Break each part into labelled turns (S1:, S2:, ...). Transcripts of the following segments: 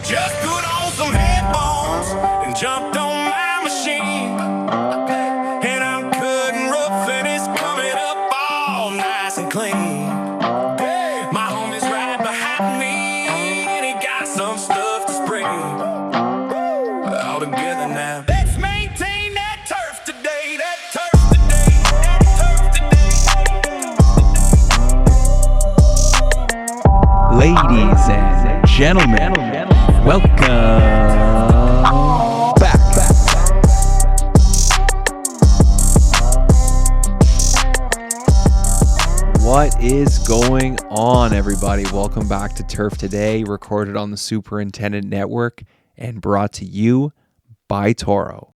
S1: Just put on some headphones and jumped on my machine. And I'm cutting rough and it's coming up all nice and clean. My homie's right behind me and he got some stuff to spring. All together now. Let's maintain that turf today, that turf today, that turf today.
S2: Ladies and gentlemen, welcome back. What is going on, everybody? Welcome back to Turf Today, recorded on the Superintendent Network and brought to you by Toro.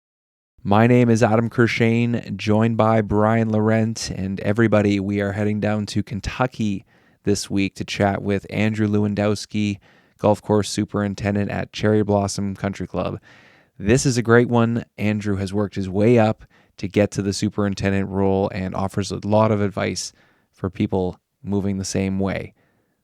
S2: My name is Adam Kershane, joined by Brian Laurent, and everybody, we are heading down to Kentucky this week to chat with Andrew Lewandowski, Golf Course Superintendent at Cherry Blossom Country Club. This is a great one. Andrew has worked his way up to get to the superintendent role and offers a lot of advice for people moving the same way.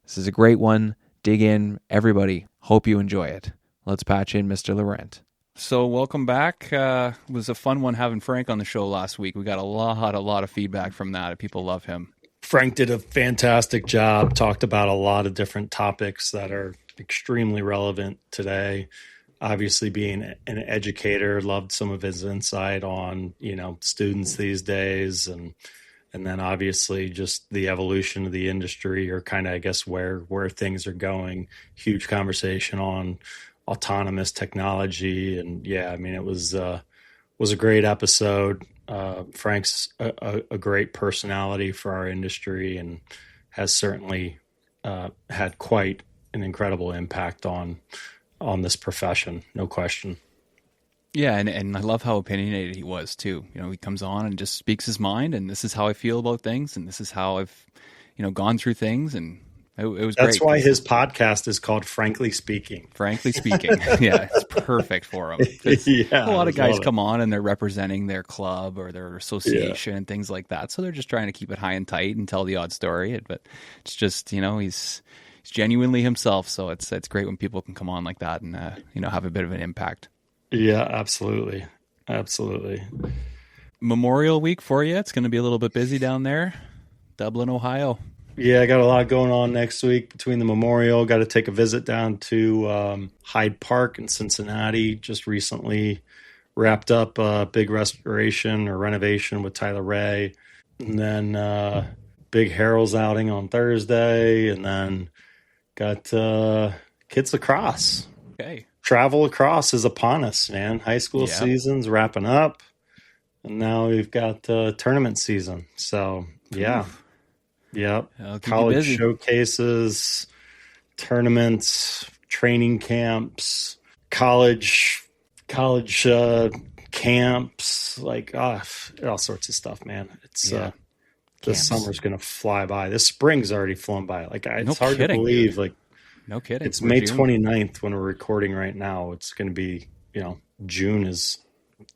S2: This is a great one. Dig in, everybody. Hope you enjoy it. Let's patch in Mr. Laurent. So welcome back. It was a fun one having Frank on the show last week. We got a lot of feedback from that. People love him.
S3: Frank did a fantastic job, talked about a lot of different topics that are extremely relevant today. Obviously, being an educator, loved some of his insight on, students these days, and then obviously just the evolution of the industry, or kind of, I guess, where things are going. Huge conversation on autonomous technology, and it was a great episode. Frank's a great personality for our industry and has certainly had quite an incredible impact on this profession, no question.
S2: Yeah, and I love how opinionated he was too. He comes on and just speaks his mind, and this is how I feel about things, and this is how I've gone through things, and it was great.
S3: That's why his podcast is called Frankly Speaking.
S2: Frankly Speaking. Yeah, it's perfect for him. A lot of guys come on and they're representing their club or their association and things like that. So they're just trying to keep it high and tight and tell the odd story. But it's just, he's genuinely himself. So it's great when people can come on like that and, have a bit of an impact.
S3: Yeah, absolutely. Absolutely.
S2: Memorial Week for you. It's going to be a little bit busy down there. Dublin, Ohio.
S3: Yeah, I got a lot going on next week between the memorial. Got to take a visit down to Hyde Park in Cincinnati. Just recently wrapped up a big restoration or renovation with Tyler Ray. And then big Harold's outing on Thursday. And then got kids lacrosse.
S2: Okay.
S3: Travel lacrosse is upon us, man. High school season's wrapping up. And now we've got tournament season. So, yeah.
S2: Oof.
S3: Yep. College showcases, tournaments, training camps, college camps, all sorts of stuff, man. It's this summer's going to fly by. This spring's already flown by. It's hard to believe. Dude.
S2: No kidding.
S3: It's May 29th when we're recording right now. It's going to be, June is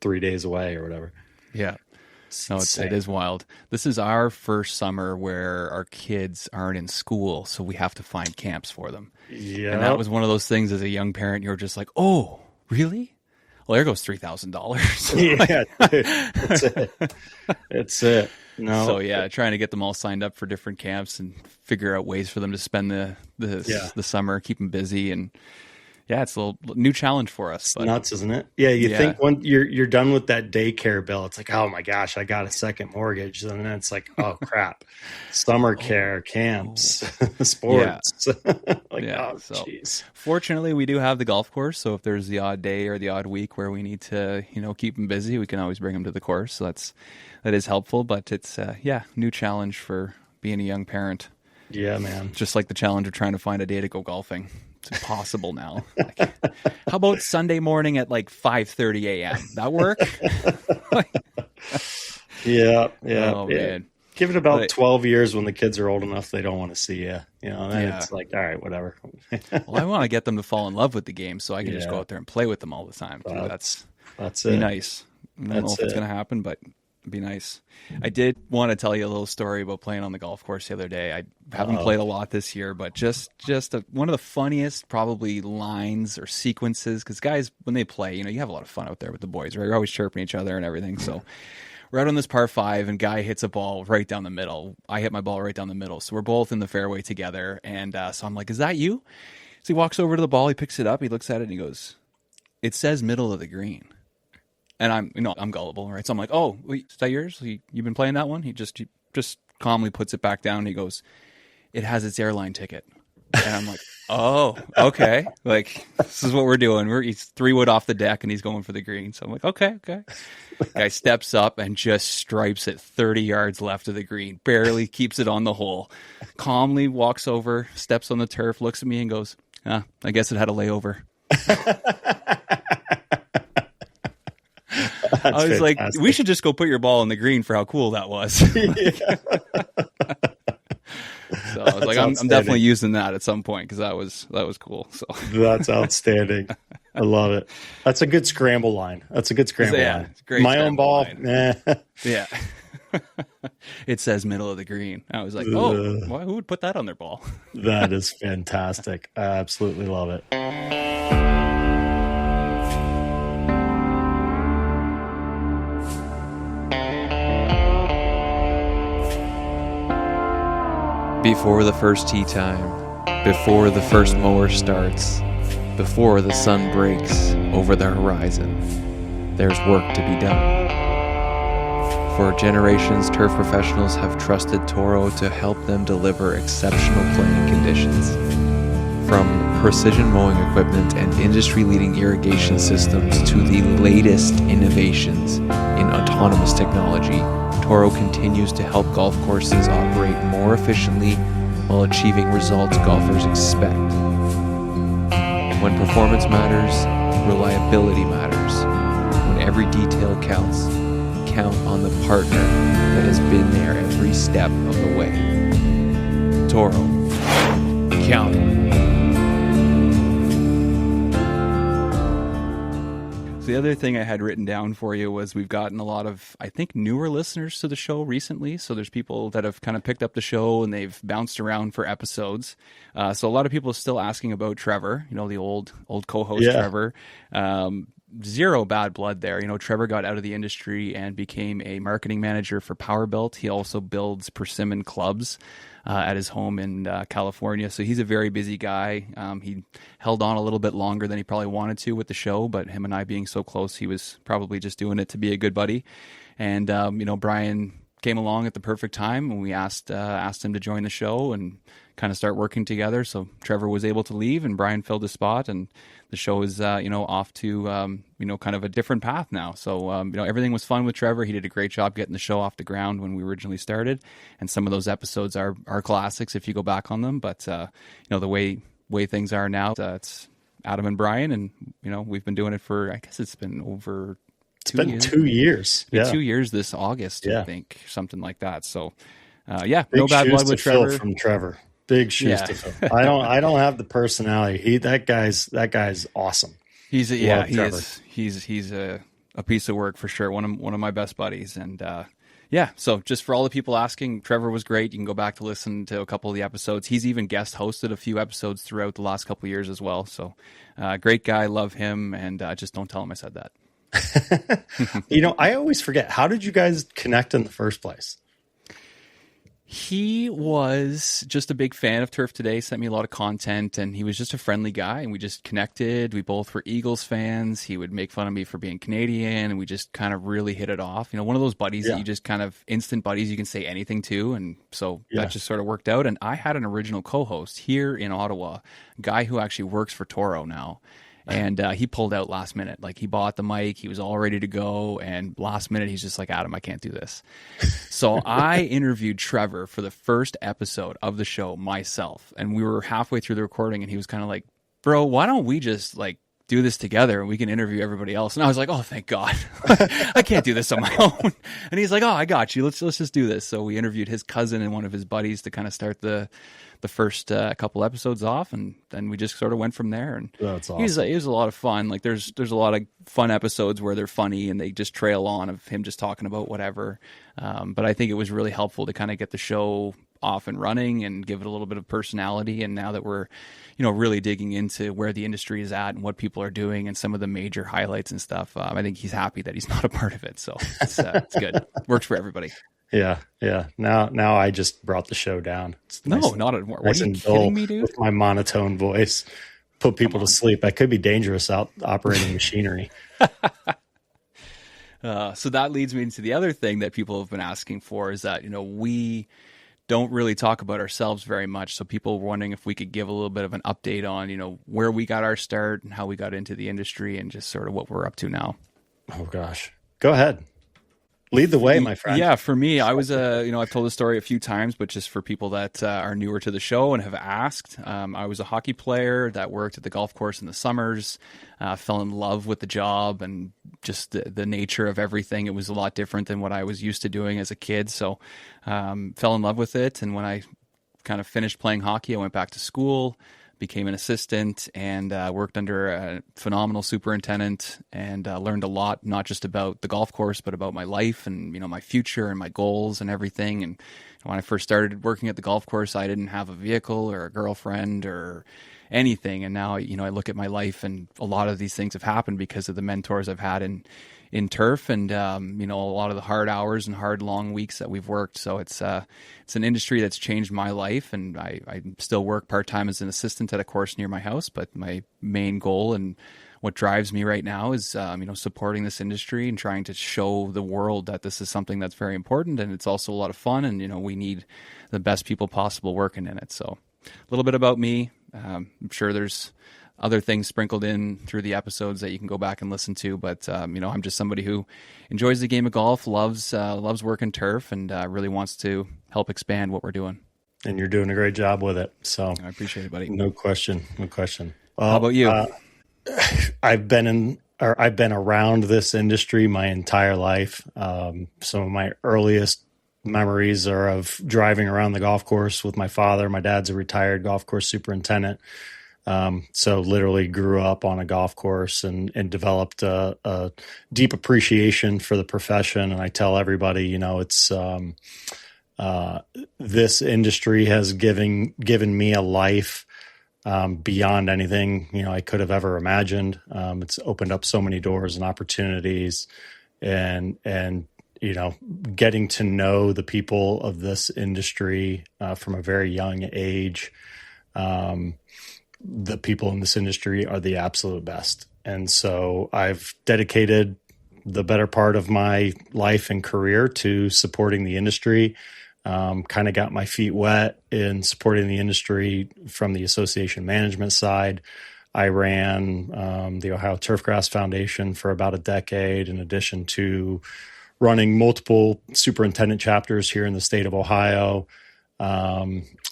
S3: 3 days away or whatever.
S2: Yeah. No, it is wild. This is our first summer where our kids aren't in school, so we have to find camps for them.
S3: Yeah.
S2: And that was one of those things as a young parent, you're just like, oh, really? Well, there goes $3,000.
S3: Yeah, that's it. That's it. No.
S2: So, trying to get them all signed up for different camps and figure out ways for them to spend the summer, keep them busy, and it's a little new challenge for us.
S3: It's nuts, isn't it? Yeah, you think when you're done with that daycare bill, it's like, oh my gosh, I got a second mortgage. And then it's like, oh crap, summer care, camps, sports. Jeez.
S2: Fortunately, we do have the golf course. So if there's the odd day or the odd week where we need to, keep them busy, we can always bring them to the course. So that is helpful. But it's new challenge for being a young parent.
S3: Yeah, man.
S2: Just like the challenge of trying to find a day to go golfing. It's impossible now. How about Sunday morning at 5:30 a.m.? That work?
S3: Yeah.
S2: Man.
S3: Give it about 12 years when the kids are old enough they don't want to see you. Then it's like, all right, whatever.
S2: Well, I want to get them to fall in love with the game so I can just go out there and play with them all the time. That's
S3: it.
S2: Nice. I don't know if it's going to happen, but It'd be nice. I did want to tell you a little story about playing on the golf course the other day. I haven't played a lot this year, but just one of the funniest probably lines or sequences, because guys, when they play, you have a lot of fun out there with the boys, right? You're always chirping each other and everything. So we're out on this par 5 and guy hits a ball right down the middle. I hit my ball right down the middle. So we're both in the fairway together. And so I'm like, is that you? So he walks over to the ball, he picks it up, he looks at it and he goes, it says middle of the green. And I'm gullible, right? So I'm like, oh, wait, is that yours? You've been playing that one? He just calmly puts it back down. And he goes, it has its airline ticket. And I'm like, oh, okay. Like, this is what we're doing. He's 3-wood off the deck and he's going for the green. So I'm like, okay. Guy steps up and just stripes it 30 yards left of the green. Barely keeps it on the hole. Calmly walks over, steps on the turf, looks at me and goes, I guess it had a layover. I was fantastic. Like, we should just go put your ball in the green for how cool that was. So I was like, I'm definitely using that at some point because that was cool. So
S3: that's outstanding. I love it. That's a good scramble line. Line.
S2: It's great.
S3: My own ball.
S2: Yeah. It says middle of the green. I was like, oh, who would put that on their ball?
S3: That is fantastic. I absolutely love it.
S2: Before the first tee time, before the first mower starts, before the sun breaks over the horizon, there's work to be done. For generations, turf professionals have trusted Toro to help them deliver exceptional playing conditions. From precision mowing equipment and industry-leading irrigation systems to the latest innovations in autonomous technology, Toro continues to help golf courses operate more efficiently while achieving results golfers expect. When performance matters, reliability matters. When every detail counts, count on the partner that has been there every step of the way. Toro. Count on. The other thing I had written down for you was we've gotten a lot of, I think, newer listeners to the show recently. So there's people that have kind of picked up the show and they've bounced around for episodes. So a lot of people are still asking about Trevor, the old co-host Trevor. Zero bad blood there. Trevor got out of the industry and became a marketing manager for Powerbuilt. He also builds persimmon clubs at his home in California. So he's a very busy guy. He held on a little bit longer than he probably wanted to with the show, but him and I being so close, he was probably just doing it to be a good buddy. And, Brian came along at the perfect time when we asked him to join the show and kind of start working together. So Trevor was able to leave and Brian filled his spot, and the show is, off to, kind of a different path now. So, everything was fun with Trevor. He did a great job getting the show off the ground when we originally started. And some of those episodes are classics if you go back on them. But, the way things are now, it's Adam and Brian. And, we've been doing it for, I guess it's been over 2 years.
S3: 2 years.
S2: Yeah. 2 years this August, I think, something like that. So,
S3: Big
S2: no bad blood with Trevor.
S3: From Trevor. Big shoes to fill. I don't have the personality. That guy's awesome.
S2: He is. He's a piece of work for sure. One of my best buddies. And so just for all the people asking, Trevor was great. You can go back to listen to a couple of the episodes. He's even guest hosted a few episodes throughout the last couple of years as well. So great guy, love him, and just don't tell him I said that.
S3: I always forget. How did you guys connect in the first place?
S2: He was just a big fan of Turf Today, sent me a lot of content, and he was just a friendly guy, and we just connected. We both were Eagles fans. He would make fun of me for being Canadian, and we just kind of really hit it off. One of those buddies that you just kind of instant buddies you can say anything to, and so that just sort of worked out. And I had an original co-host here in Ottawa, a guy who actually works for Toro now. And he pulled out last minute. Like, he bought the mic, he was all ready to go, and last minute he's just like, Adam, I can't do this. So I interviewed Trevor for the first episode of the show myself, and we were halfway through the recording, and he was kind of like, bro, why don't we just do this together and we can interview everybody else. And I was like, oh, thank God. I can't do this on my own. And he's like, oh, I got you. Let's just do this. So we interviewed his cousin and one of his buddies to kind of start the first couple episodes off, and then we just sort of went from there. And
S3: That's awesome.
S2: It was a lot of fun. Like there's a lot of fun episodes where they're funny and they just trail on of him just talking about whatever. But I think it was really helpful to kind of get the show off and running and give it a little bit of personality. And now that we're, really digging into where the industry is at and what people are doing and some of the major highlights and stuff, I think he's happy that he's not a part of it. So it's good. Works for everybody.
S3: Yeah. Now I just brought the show down. It's
S2: No,
S3: nice,
S2: not anymore.
S3: nice
S2: What are you
S3: and dull
S2: kidding me, dude?
S3: with my monotone voice. Put people to sleep. I could be dangerous out operating machinery.
S2: So that leads me into the other thing that people have been asking for is that, we don't really talk about ourselves very much. So people were wondering if we could give a little bit of an update on, where we got our start and how we got into the industry and just sort of what we're up to now.
S3: Oh gosh. Go ahead. Lead the way, my friend.
S2: Yeah, for me, I was I've told the story a few times, but just for people that are newer to the show and have asked, I was a hockey player that worked at the golf course in the summers, fell in love with the job and just the nature of everything. It was a lot different than what I was used to doing as a kid. So fell in love with it. And when I kind of finished playing hockey, I went back to school, became an assistant, and worked under a phenomenal superintendent and learned a lot, not just about the golf course, but about my life and, my future and my goals and everything. And when I first started working at the golf course, I didn't have a vehicle or a girlfriend or anything. And now, I look at my life and a lot of these things have happened because of the mentors I've had in turf and, a lot of the hard hours and hard long weeks that we've worked. So it's an industry that's changed my life, and I still work part-time as an assistant at a course near my house. But my main goal and what drives me right now is, supporting this industry and trying to show the world that this is something that's very important. And it's also a lot of fun. And, we need the best people possible working in it. So a little bit about me. I'm sure there's other things sprinkled in through the episodes that you can go back and listen to. But, I'm just somebody who enjoys the game of golf, loves working turf, and really wants to help expand what we're doing.
S3: And you're doing a great job with it. So
S2: I appreciate it, buddy.
S3: No question. Well,
S2: how about you?
S3: I've been around this industry my entire life. Some of my earliest memories are of driving around the golf course with my father. My dad's a retired golf course superintendent. So literally grew up on a golf course and developed a deep appreciation for the profession. And I tell everybody, it's this industry has given me a life beyond anything I could have ever imagined. It's opened up so many doors and opportunities, and getting to know the people of this industry from a very young age. The people in this industry are the absolute best. And so I've dedicated the better part of my life and career to supporting the industry. Kind of got my feet wet in supporting the industry from the association management side. I ran the Ohio Turfgrass Foundation for about a decade, in addition to running multiple superintendent chapters here in the state of Ohio.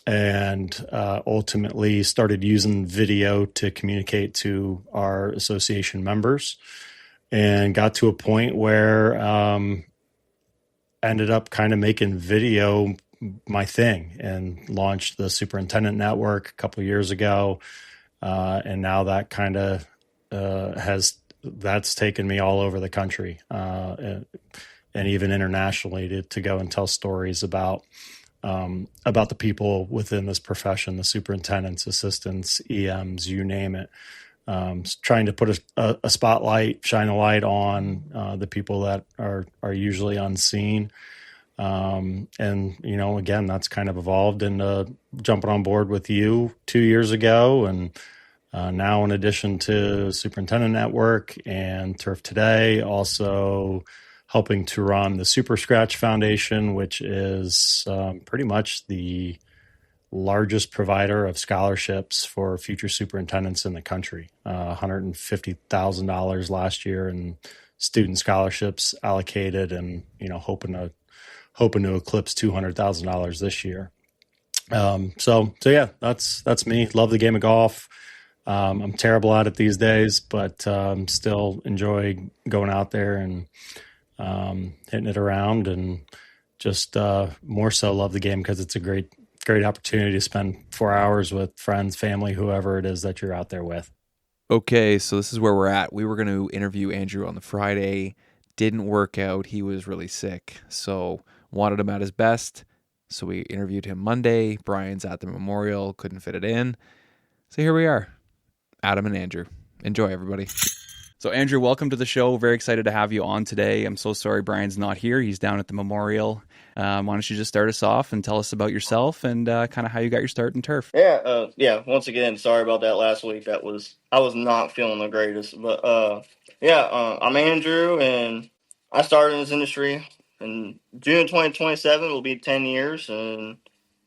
S3: And ultimately started using video to communicate to our association members, and got to a point where ended up kind of making video my thing and launched the Superintendent Network a couple of years ago. And now that kind of that's taken me all over the country and even internationally to go and tell stories about the people within this profession, the superintendents, assistants, EMs, you name it. Trying to put a spotlight, shine a light on the people that are usually unseen. And, again, that's kind of evolved into jumping on board with you 2 years ago. And now, in addition to Superintendent Network and Turf Today, also helping to run the Super Scratch Foundation, which is pretty much the largest provider of scholarships for future superintendents in the country. $150,000 last year in student scholarships allocated, and hoping to eclipse $200,000 this year. So yeah, that's me. Love the game of golf. I'm terrible at it these days, but still enjoy going out there and hitting it around, and just more so love the game because it's a great opportunity to spend 4 hours with friends, family, whoever it is that you're out there with.
S2: Okay, so this is where we're at. We were going to interview Andrew on the Friday. Didn't work out. He was really sick. So wanted him at his best. So we interviewed him Monday. Brian's at the memorial. Couldn't fit it in. So here we are. Adam and Andrew. Enjoy, everybody. So Andrew, welcome to the show. Very excited to have you on today. I'm so sorry Brian's not here. He's down at the memorial. Why don't you just start us off and tell us about yourself and kind of how you got your start in turf?
S4: Yeah. Once again, sorry about that last week. I was not feeling the greatest, but I'm Andrew, and I started in this industry in June 2027. Will be 10 years, and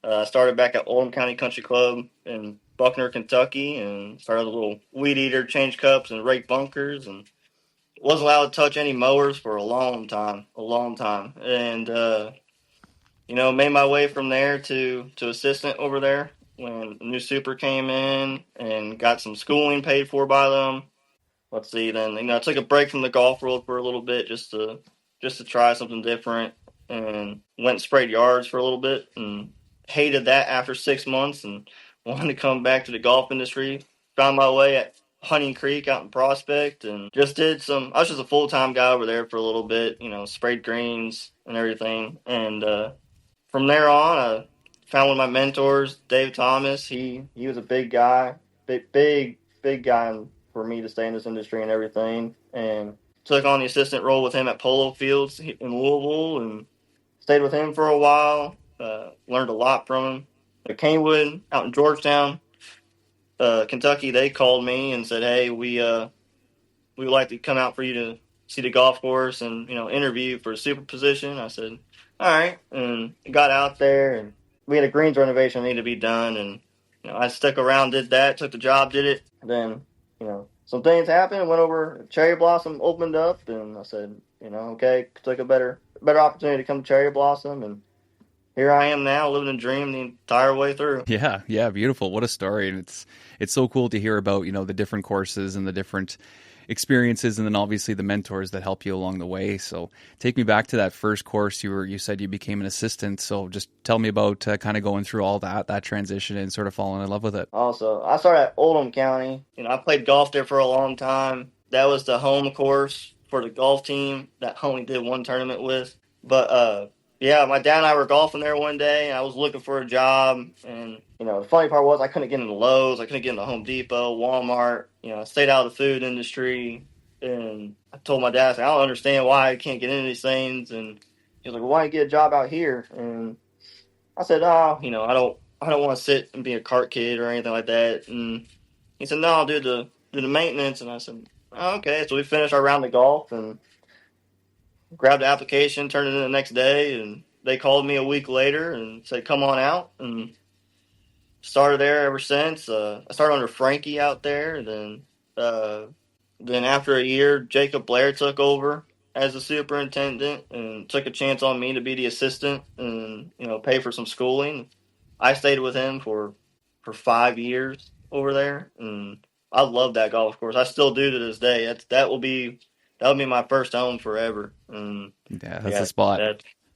S4: I started back at Oldham County Country Club in Buckner, Kentucky, and started a little weed eater, change cups, and rake bunkers, and wasn't allowed to touch any mowers for a long time, and made my way from there to assistant over there when the new super came in and got some schooling paid for by them. Let's see, then I took a break from the golf world for a little bit just to try something different, and went and sprayed yards for a little bit and hated that after 6 months and wanted to come back to the golf industry. Found my way at Hunting Creek out in Prospect and just did some. I was just a full time guy over there for a little bit, sprayed greens and everything, and from there on, I found one of my mentors, Dave Thomas. He was a big guy, big guy for me to stay in this industry and everything. And took on the assistant role with him at Polo Fields in Louisville and stayed with him for a while. Learned a lot from him. At Canewood out in Georgetown, Kentucky, they called me and said, "Hey, we would like to come out for you to see the golf course and interview for a super position." I said, "All right," and got out there, and we had a greens renovation that needed to be done, and I stuck around, did that, took the job, did it. Then some things happened. Went over, Cherry Blossom opened up, and I said, okay, took a better opportunity to come to Cherry Blossom, and here I am now, living a dream the entire way through.
S2: Yeah, beautiful. What a story. And it's so cool to hear about, the different courses and the different experiences, and then obviously the mentors that help you along the way. So take me back to that first course. You said you became an assistant. So just tell me about kind of going through all that transition and sort of falling in love with it.
S4: Also, I started at Oldham County. I played golf there for a long time. That was the home course for the golf team that I only did one tournament with. But yeah, my dad and I were golfing there one day, and I was looking for a job. And the funny part was I couldn't get into Lowe's, I couldn't get into Home Depot, Walmart. I stayed out of the food industry, and I told my dad, I don't understand why I can't get into these things. And he was like, "Well, why don't you get a job out here?" And I said, "Oh, I don't want to sit and be a cart kid or anything like that." And he said, "No, I'll do the maintenance." And I said, "Oh, okay." So we finished our round of golf and grabbed the application, turned it in the next day, and they called me a week later and said, "Come on out." And started there ever since. I started under Frankie out there, and then after a year, Jacob Blair took over as the superintendent and took a chance on me to be the assistant and pay for some schooling. I stayed with him for 5 years over there, and I love that golf course. I still do to this day. That'll be my first home forever. And
S2: Yeah, that's the spot.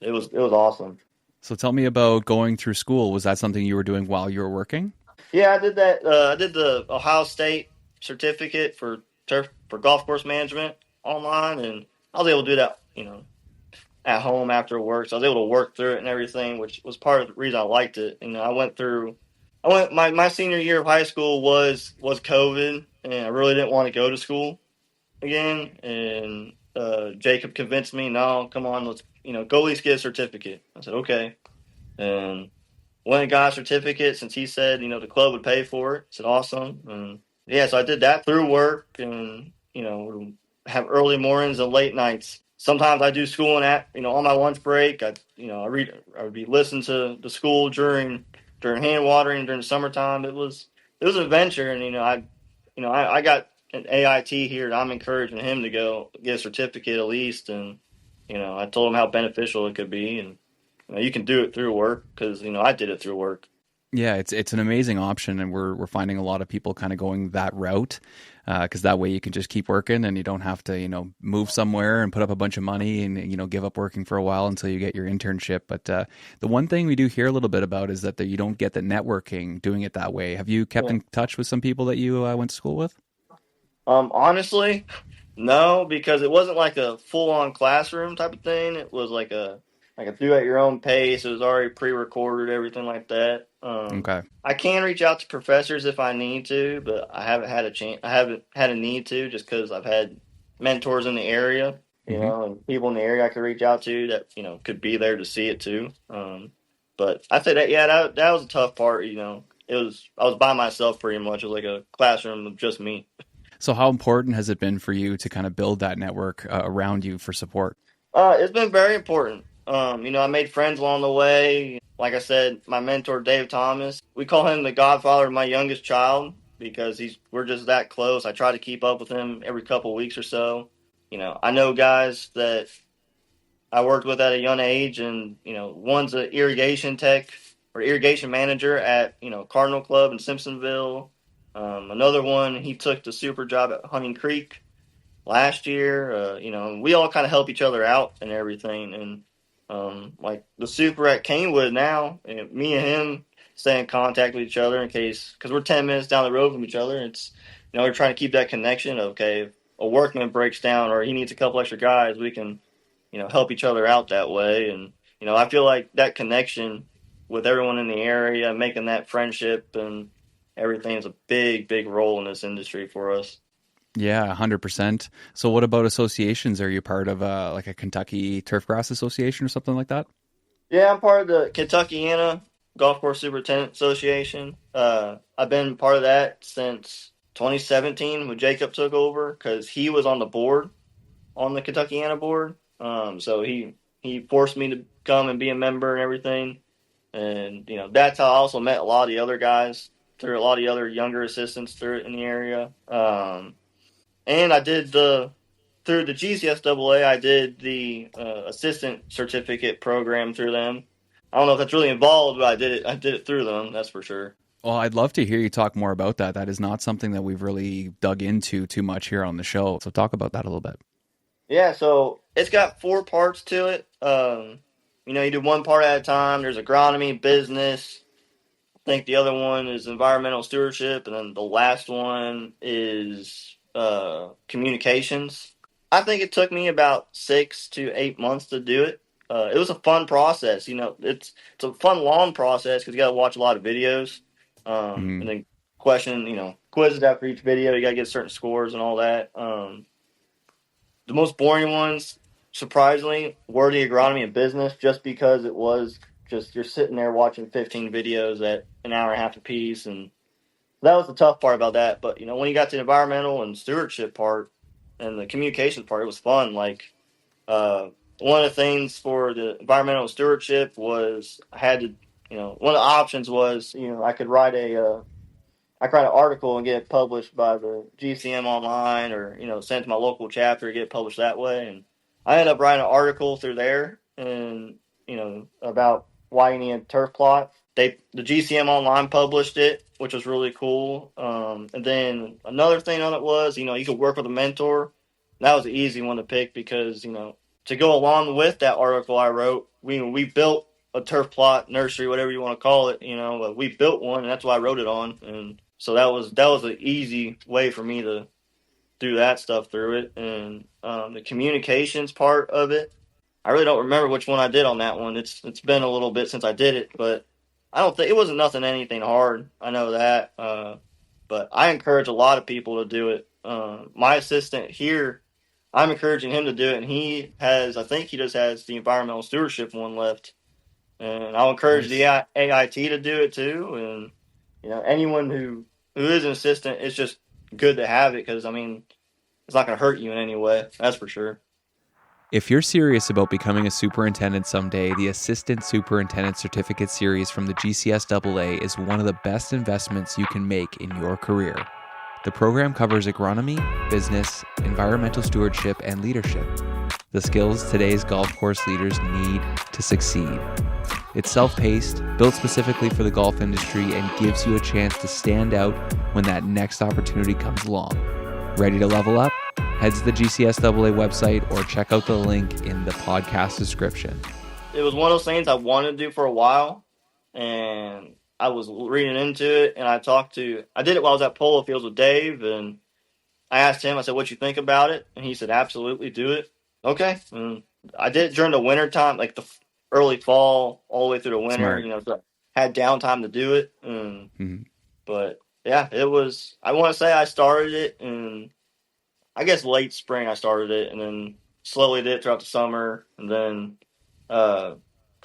S4: It was awesome.
S2: So tell me about going through school. Was that something you were doing while you were working?
S4: Yeah, I did that. I did the Ohio State certificate for golf course management online, and I was able to do that, at home after work. So I was able to work through it and everything, which was part of the reason I liked it. My senior year of high school was COVID, and I really didn't want to go to school again. And Jacob convinced me, "No, come on, let's go at least get a certificate." I said, "Okay," and went and got a certificate since he said the club would pay for it. I said, "Awesome." And yeah, so I did that through work, and have early mornings and late nights. Sometimes I do schooling at on my lunch break. I would be listening to the school during hand watering during the summertime. It was an adventure, and I got an AIT here, and I'm encouraging him to go get a certificate at least. And I told him how beneficial it could be, and you can do it through work because I did it through work.
S5: Yeah, it's an amazing option, and we're finding a lot of people kind of going that route because that way you can just keep working and you don't have to move somewhere and put up a bunch of money and give up working for a while until you get your internship. But the one thing we do hear a little bit about is that you don't get the networking doing it that way. Have you kept in touch with some people that you went to school with?
S4: Honestly, no, because it wasn't like a full-on classroom type of thing. It was like a do at your own pace. It was already pre-recorded, everything like that.
S5: Okay.
S4: I can reach out to professors if I need to, but I haven't had a chance. I haven't had a need to, just because I've had mentors in the area, and people in the area I could reach out to that could be there to see it too. But I say that that was a tough part. I was by myself pretty much. It was like a classroom of just me.
S5: So how important has it been for you to kind of build that network around you for support?
S4: It's been very important. I made friends along the way. Like I said, my mentor, Dave Thomas, we call him the godfather of my youngest child because we're just that close. I try to keep up with him every couple of weeks or so. I know guys that I worked with at a young age, and, one's an irrigation tech or irrigation manager at, Cardinal Club in Simpsonville. Another one, he took the super job at Hunting Creek last year. We all kind of help each other out and everything. And like the super at Canewood now, and me and him stay in contact with each other because we're 10 minutes down the road from each other. It's, we're trying to keep that connection of, okay, if a workman breaks down or he needs a couple extra guys, we can, help each other out that way. And, I feel like that connection with everyone in the area, making that friendship and everything is a big, big role in this industry for us.
S5: Yeah, 100%. So what about associations? Are you part of like a Kentucky Turfgrass Association or something like that?
S4: Yeah, I'm part of the Kentuckiana Golf Course Superintendent Association. I've been part of that since 2017 when Jacob took over because he was on the board, on the Kentuckiana board. So he forced me to come and be a member and everything. And, that's how I also met a lot of the other guys, through a lot of the other younger assistants through it in the area. And I did through the GCSAA, I did the assistant certificate program through them. I don't know if that's really involved, but I did it through them, that's for sure.
S5: Well, I'd love to hear you talk more about that. That is not something that we've really dug into too much here on the show. So talk about that a little bit.
S4: Yeah, so it's got 4 parts to it. You do one part at a time. There's agronomy, business. I think the other one is environmental stewardship, and then the last one is communications. I think it took me about 6 to 8 months to do it. It was a fun process. It's a fun, long process because you got to watch a lot of videos, and then quizzes after each video. You got to get certain scores and all that. The most boring ones, surprisingly, were the agronomy and business, just because it was just you're sitting there watching 15 videos at an hour and a half apiece, and that was the tough part about that. But when you got to the environmental and stewardship part and the communications part, it was fun. Like one of the things for the environmental stewardship was I had to, one of the options was I could write an article and get it published by the GCM online, or send it to my local chapter to get it published that way. And I ended up writing an article through there, and about why you need a turf plot. The GCM online published it, which was really cool. And then another thing on it was you could work with a mentor. That was an easy one to pick because to go along with that article I wrote, we built a turf plot, nursery, whatever you want to call it. We built one, and that's what I wrote it on. And so that was an easy way for me to do that stuff through it. And the communications part of it, I really don't remember which one I did on that one. It's been a little bit since I did it, but I don't think it wasn't anything hard. I know that. But I encourage a lot of people to do it. My assistant here, I'm encouraging him to do it, and I think he just has the environmental stewardship one left. And I'll encourage the AIT to do it too. And anyone who is an assistant, it's just good to have it because it's not going to hurt you in any way. That's for sure.
S2: If you're serious about becoming a superintendent someday, the Assistant Superintendent Certificate Series from the GCSAA is one of the best investments you can make in your career. The program covers agronomy, business, environmental stewardship, and leadership, the skills today's golf course leaders need to succeed. It's self-paced, built specifically for the golf industry, and gives you a chance to stand out when that next opportunity comes along. Ready to level up? Head to the GCSAA website or check out the link in the podcast description.
S4: It was one of those things I wanted to do for a while, and I was reading into it, and I did it while I was at Polo Fields with Dave, and I asked him, I said, what you think about it? And he said, absolutely, do it. Okay. And I did it during the winter time, like the early fall, all the way through the winter,
S5: Smart.
S4: so I had downtime to do it. But yeah, I want to say I started it in, I guess, late spring I started it, and then slowly did it throughout the summer, and then, because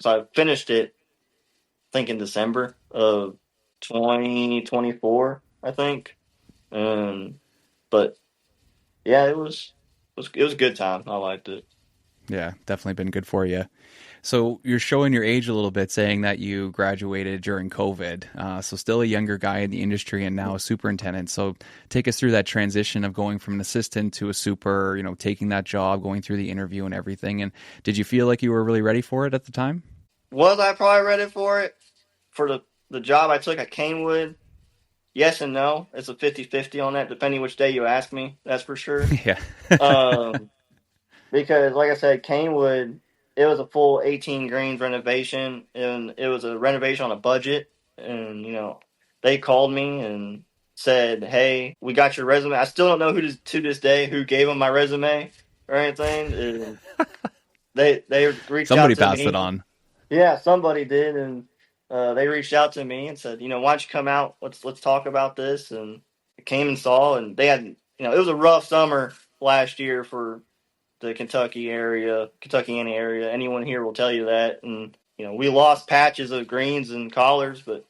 S4: I finished it, I think in December of 2024, I think. But yeah, it was a good time. I liked it.
S5: Yeah, definitely been good for you. So you're showing your age a little bit, saying that you graduated during COVID. So still a younger guy in the industry and now a superintendent. So take us through that transition of going from an assistant to a super, taking that job, going through the interview and everything. And did you feel like you were really ready for it at the time?
S4: Was I probably ready for it? For the job I took at Canewood? Yes and no. It's a 50-50 on that, depending which day you ask me. That's for sure.
S5: Yeah.
S4: Because, like I said, Canewood, it was a full 18 greens renovation, and it was a renovation on a budget. And, they called me and said, hey, we got your resume. I still don't know to this day who gave them my resume or anything. And they reached out
S5: Somebody
S4: to
S5: passed
S4: me.
S5: it on.
S4: Yeah, somebody did, and they reached out to me and said, why don't you come out? Let's talk about this. And I came and saw, and they had, it was a rough summer last year for the Kentucky area, Kentuckiana area. Anyone here will tell you that. And we lost patches of greens and collars, but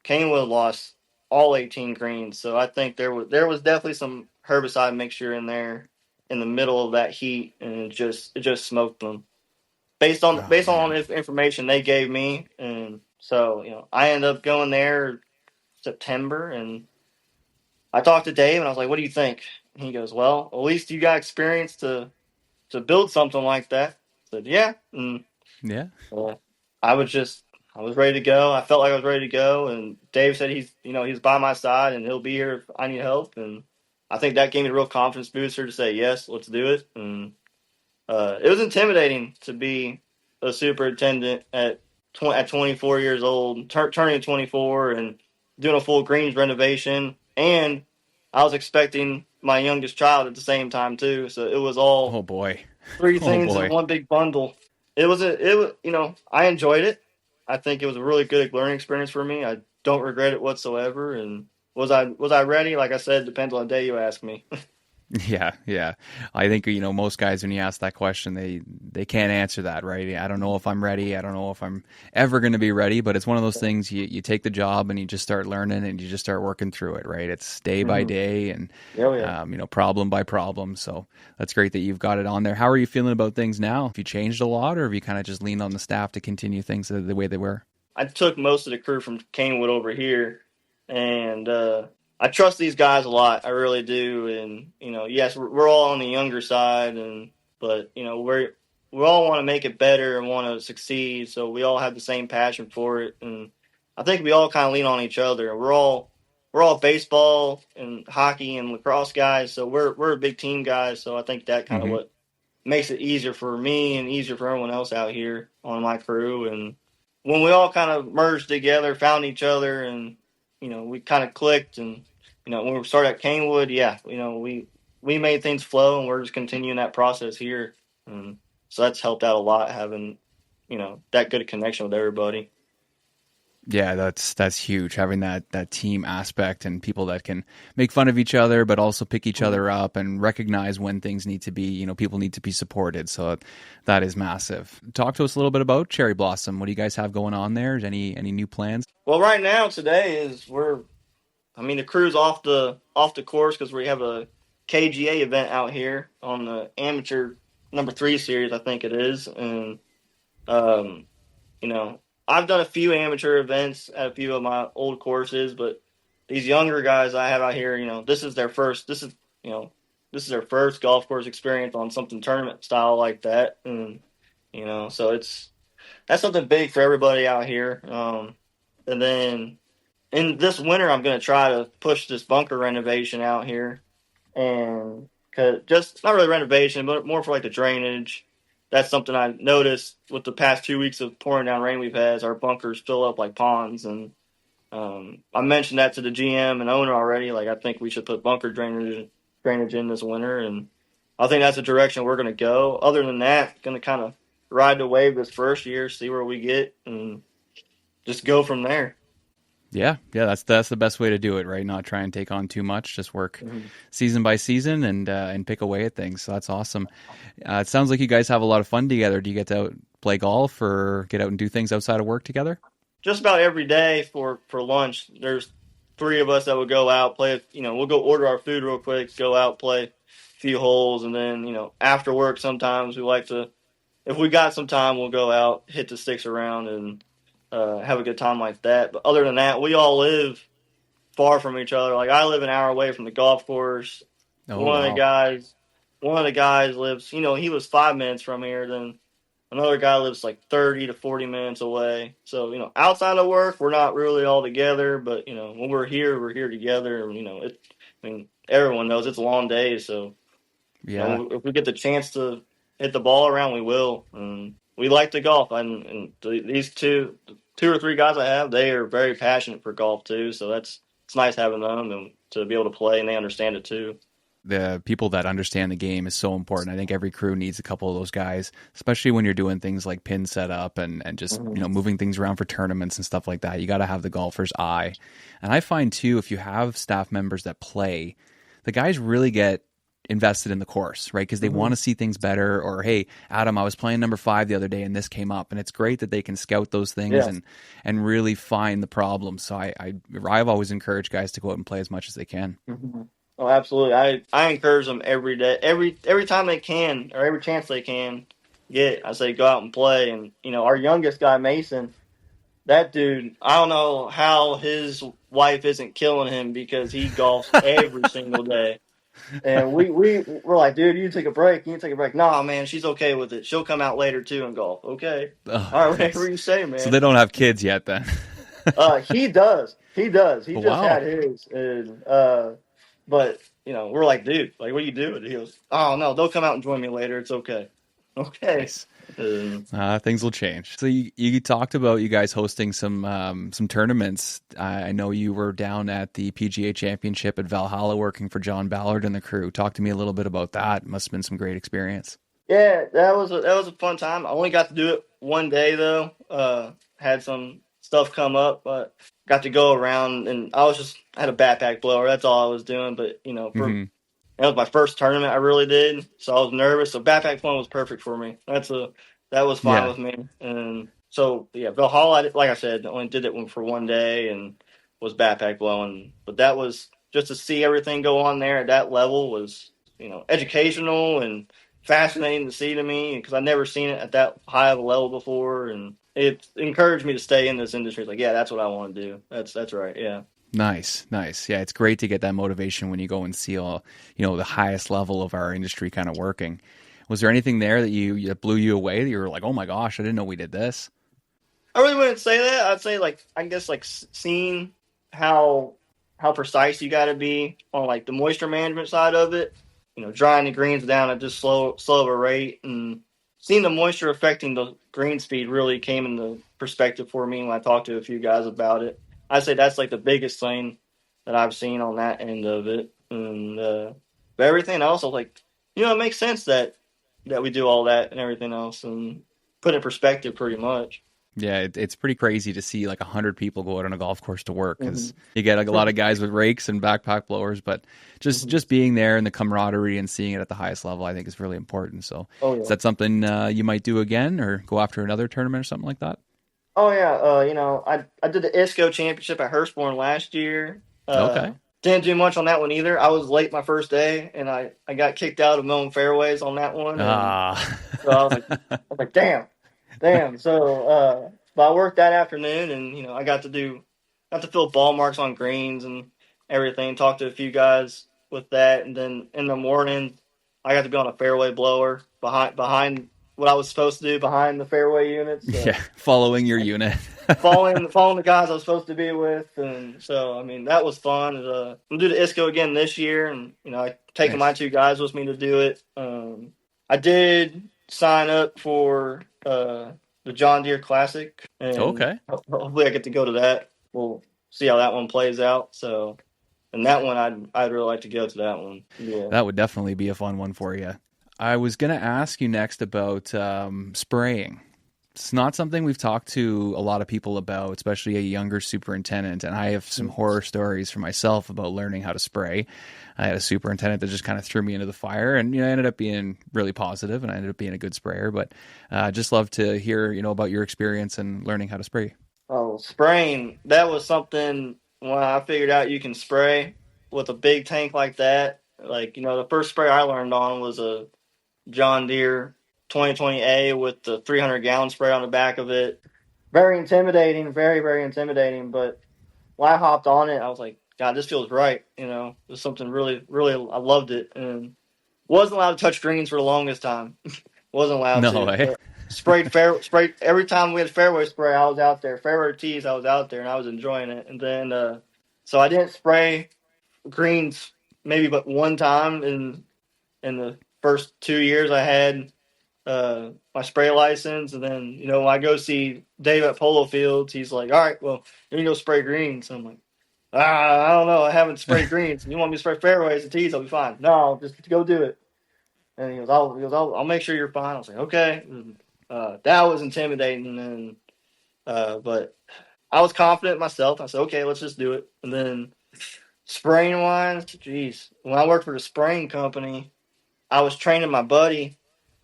S4: Canewood lost all 18 greens. So I think there was definitely some herbicide mixture in there in the middle of that heat, and it just smoked them based on the information they gave me. And so I ended up going there September, and I talked to Dave, and I was like, what do you think? And he goes, well, at least you got experience to build something like that. I said, yeah. And
S5: Yeah.
S4: I was ready to go. I felt like I was ready to go. And Dave said he's by my side and he'll be here if I need help. And I think that gave me a real confidence booster to say, yes, let's do it. And it was intimidating to be a superintendent at 24 years old, turning 24 and doing a full greens renovation. And I was expecting my youngest child at the same time too. So it was all
S5: Oh boy.
S4: three
S5: Oh
S4: things in
S5: boy.
S4: one big bundle. I enjoyed it. I think it was a really good learning experience for me. I don't regret it whatsoever. And was I ready? Like I said, depends on the day you ask me.
S5: Yeah, yeah. I think most guys, when you ask that question, they can't answer that, right? I don't know if I'm ready. I don't know if I'm ever going to be ready. But it's one of those things. You take the job and you just start learning and you just start working through it, right? It's day by day and problem by problem. So that's great that you've got it on there. How are you feeling about things now? Have you changed a lot, or have you kind of just leaned on the staff to continue things the way they were?
S4: I took most of the crew from Canewood over here, and I trust these guys a lot. I really do. And yes, we're all on the younger side, but we all want to make it better and want to succeed. So we all have the same passion for it, and I think we all kind of lean on each other. We're all baseball and hockey and lacrosse guys, so we're a big team guys. So I think that kind of what makes it easier for me and easier for everyone else out here on my crew. And when we all kind of merged together, found each other, and we kind of clicked. And when we started at Canewood, we made things flow, and we're just continuing that process here. And so that's helped out a lot, having that good a connection with everybody.
S5: Yeah, that's huge. Having that team aspect and people that can make fun of each other, but also pick each other up and recognize when things need to be, people need to be supported. So that is massive. Talk to us a little bit about Cherry Blossom. What do you guys have going on there? Any new plans?
S4: Well, right now today the crew's off the course because we have a KGA event out here on the amateur number 3 series, I think it is. And I've done a few amateur events at a few of my old courses, but these younger guys I have out here, this is their first golf course experience on something tournament style like that. And so it's that's something big for everybody out here. And then in this winter, I'm going to try to push this bunker renovation out here, and cause just not really renovation, but more for like the drainage. That's something I noticed with the past 2 weeks of pouring down rain we've had. Is our bunkers fill up like ponds, and I mentioned that to the GM and owner already. Like, I think we should put bunker drainage in this winter, and I think that's the direction we're going to go. Other than that, going to kind of ride the wave this first year, see where we get, and just go from there.
S5: Yeah, that's the best way to do it, right? Not try and take on too much, just work season by season and pick away at things. So that's awesome. It sounds like you guys have a lot of fun together. Do you get to play golf or get out and do things outside of work together?
S4: Just about every day for lunch, there's three of us that would go out, play. We'll go order our food real quick, go out, play a few holes, and then after work sometimes we like to, if we got some time, we'll go out, hit the sticks around, and have a good time like that. But other than that, we all live far from each other. Like, I live an hour away from the golf course.
S5: Oh,
S4: One of the
S5: wow.
S4: guys lives, he lives 5 minutes from here. Then another guy lives like 30 to 40 minutes away. So, outside of work, we're not really all together. But, when we're here together. And, everyone knows it's long days. So,
S5: Yeah.
S4: if we get the chance to hit the ball around, we will. And we like to golf. And these two or three guys I have, they are very passionate for golf too. So it's nice having them and to be able to play, and they understand it too.
S5: The people that understand the game is so important. I think every crew needs a couple of those guys, especially when you're doing things like pin setup and just, moving things around for tournaments and stuff like that. You got to have the golfer's eye. And I find too, if you have staff members that play, the guys really get invested in the course, right? Because they want to see things better. Or, hey, Adam, I was playing number 5 the other day and this came up. And it's great that they can scout those things and really find the problems. So I've always encouraged guys to go out and play as much as they can.
S4: Oh, absolutely. I encourage them every day, every time they can, or every chance they can get. I say go out and play. And our youngest guy, Mason, that dude, I don't know how his wife isn't killing him, because he golfs every single day. And we're like, dude, you take a break. You take a break. Nah, man, she's okay with it. She'll come out later too and golf. Okay.
S5: Oh,
S4: All right, whatever you say, man.
S5: So they don't have kids yet then?
S4: He does. He just
S5: Wow.
S4: had his. And, but, we're like, dude, like, what are you doing? He goes, oh, no, they'll come out and join me later. It's okay. Okay.
S5: Nice. Things will change. So you talked about you guys hosting some tournaments. I know you were down at the PGA Championship at Valhalla working for John Ballard and the crew. Talk to me a little bit about that. Must have been some great experience.
S4: Yeah, that was a fun time. I only got to do it one day though. Had some stuff come up, but got to go around, and I had a backpack blower. That's all I was doing. But that was my first tournament I really did, so I was nervous. So backpack blowing was perfect for me. That was fine with me. And so yeah, Valhalla, like I said, only did it for one day and was backpack blowing. But that was just to see everything go on there at that level was educational and fascinating to see to me, because I've never seen it at that high of a level before, and it encouraged me to stay in this industry. It's like, yeah, that's what I want to do. That's right. Yeah.
S5: Nice. Yeah, it's great to get that motivation when you go and see all, the highest level of our industry kind of working. Was there anything there that blew you away that you were like, oh my gosh, I didn't know we did this?
S4: I really wouldn't say that. I'd say seeing how precise you got to be on like the moisture management side of it. Drying the greens down at just slow of a rate, and seeing the moisture affecting the green speed really came into perspective for me when I talked to a few guys about it. I'd say that's like the biggest thing that I've seen on that end of it. And but everything else, I was like, it makes sense that we do all that and everything else, and put it in perspective pretty much.
S5: Yeah, it's pretty crazy to see like 100 people go out on a golf course to work, because you get like a lot of guys with rakes and backpack blowers, but just being there and the camaraderie and seeing it at the highest level, I think is really important. So is that something you might do again, or go after another tournament or something like that?
S4: Oh yeah, I did the ISCO Championship at Hurstbourne last year.
S5: Okay.
S4: Didn't do much on that one either. I was late my first day, and I got kicked out of mowing fairways on that one. So I was like, damn. So, but I worked that afternoon, and I got to fill ball marks on greens and everything. Talked to a few guys with that, and then in the morning, I got to be on a fairway blower behind what I was supposed to do behind the fairway units. So
S5: Yeah, following your unit.
S4: following the guys I was supposed to be with, and so I mean that was fun. I'm gonna do the ISCO again this year, and I taking my
S5: Nice.
S4: 2 guys with me to do it. I did sign up for the John Deere Classic, and
S5: Okay.
S4: hopefully I get to go to that. We'll see how that one plays out. So, and that one I'd really like to go to that one. Yeah.
S5: That would definitely be a fun one for you. I was going to ask you next about spraying. It's not something we've talked to a lot of people about, especially a younger superintendent. And I have some horror stories for myself about learning how to spray. I had a superintendent that just kind of threw me into the fire, and I ended up being really positive, and I ended up being a good sprayer. But just love to hear about your experience and learning how to spray.
S4: Oh, spraying. That was something when I figured out you can spray with a big tank like that. Like, the first spray I learned on was a John Deere 2020A with the 300-gallon spray on the back of it. Very intimidating, very, very intimidating. But when I hopped on it, I was like, God, this feels right. It was something really, really, I loved it. And wasn't allowed to touch greens for the longest time. Wasn't allowed
S5: No
S4: to.
S5: way.
S4: But sprayed every time we had fairway spray, I was out there. Fairway tees, I was out there, and I was enjoying it. And then, so I didn't spray greens maybe but one time in the first 2 years I had my spray license. And then, when I go see Dave at Polo Fields, he's like, all right, well, you can go spray greens. And I'm like, I don't know. I haven't sprayed greens. You want me to spray fairways and tees? I'll be fine. No, just go do it. And he goes, I'll make sure you're fine. I was like, okay. And, that was intimidating. And, but I was confident in myself. I said, okay, let's just do it. And then spraying wise, geez, when I worked for the spraying company, I was training my buddy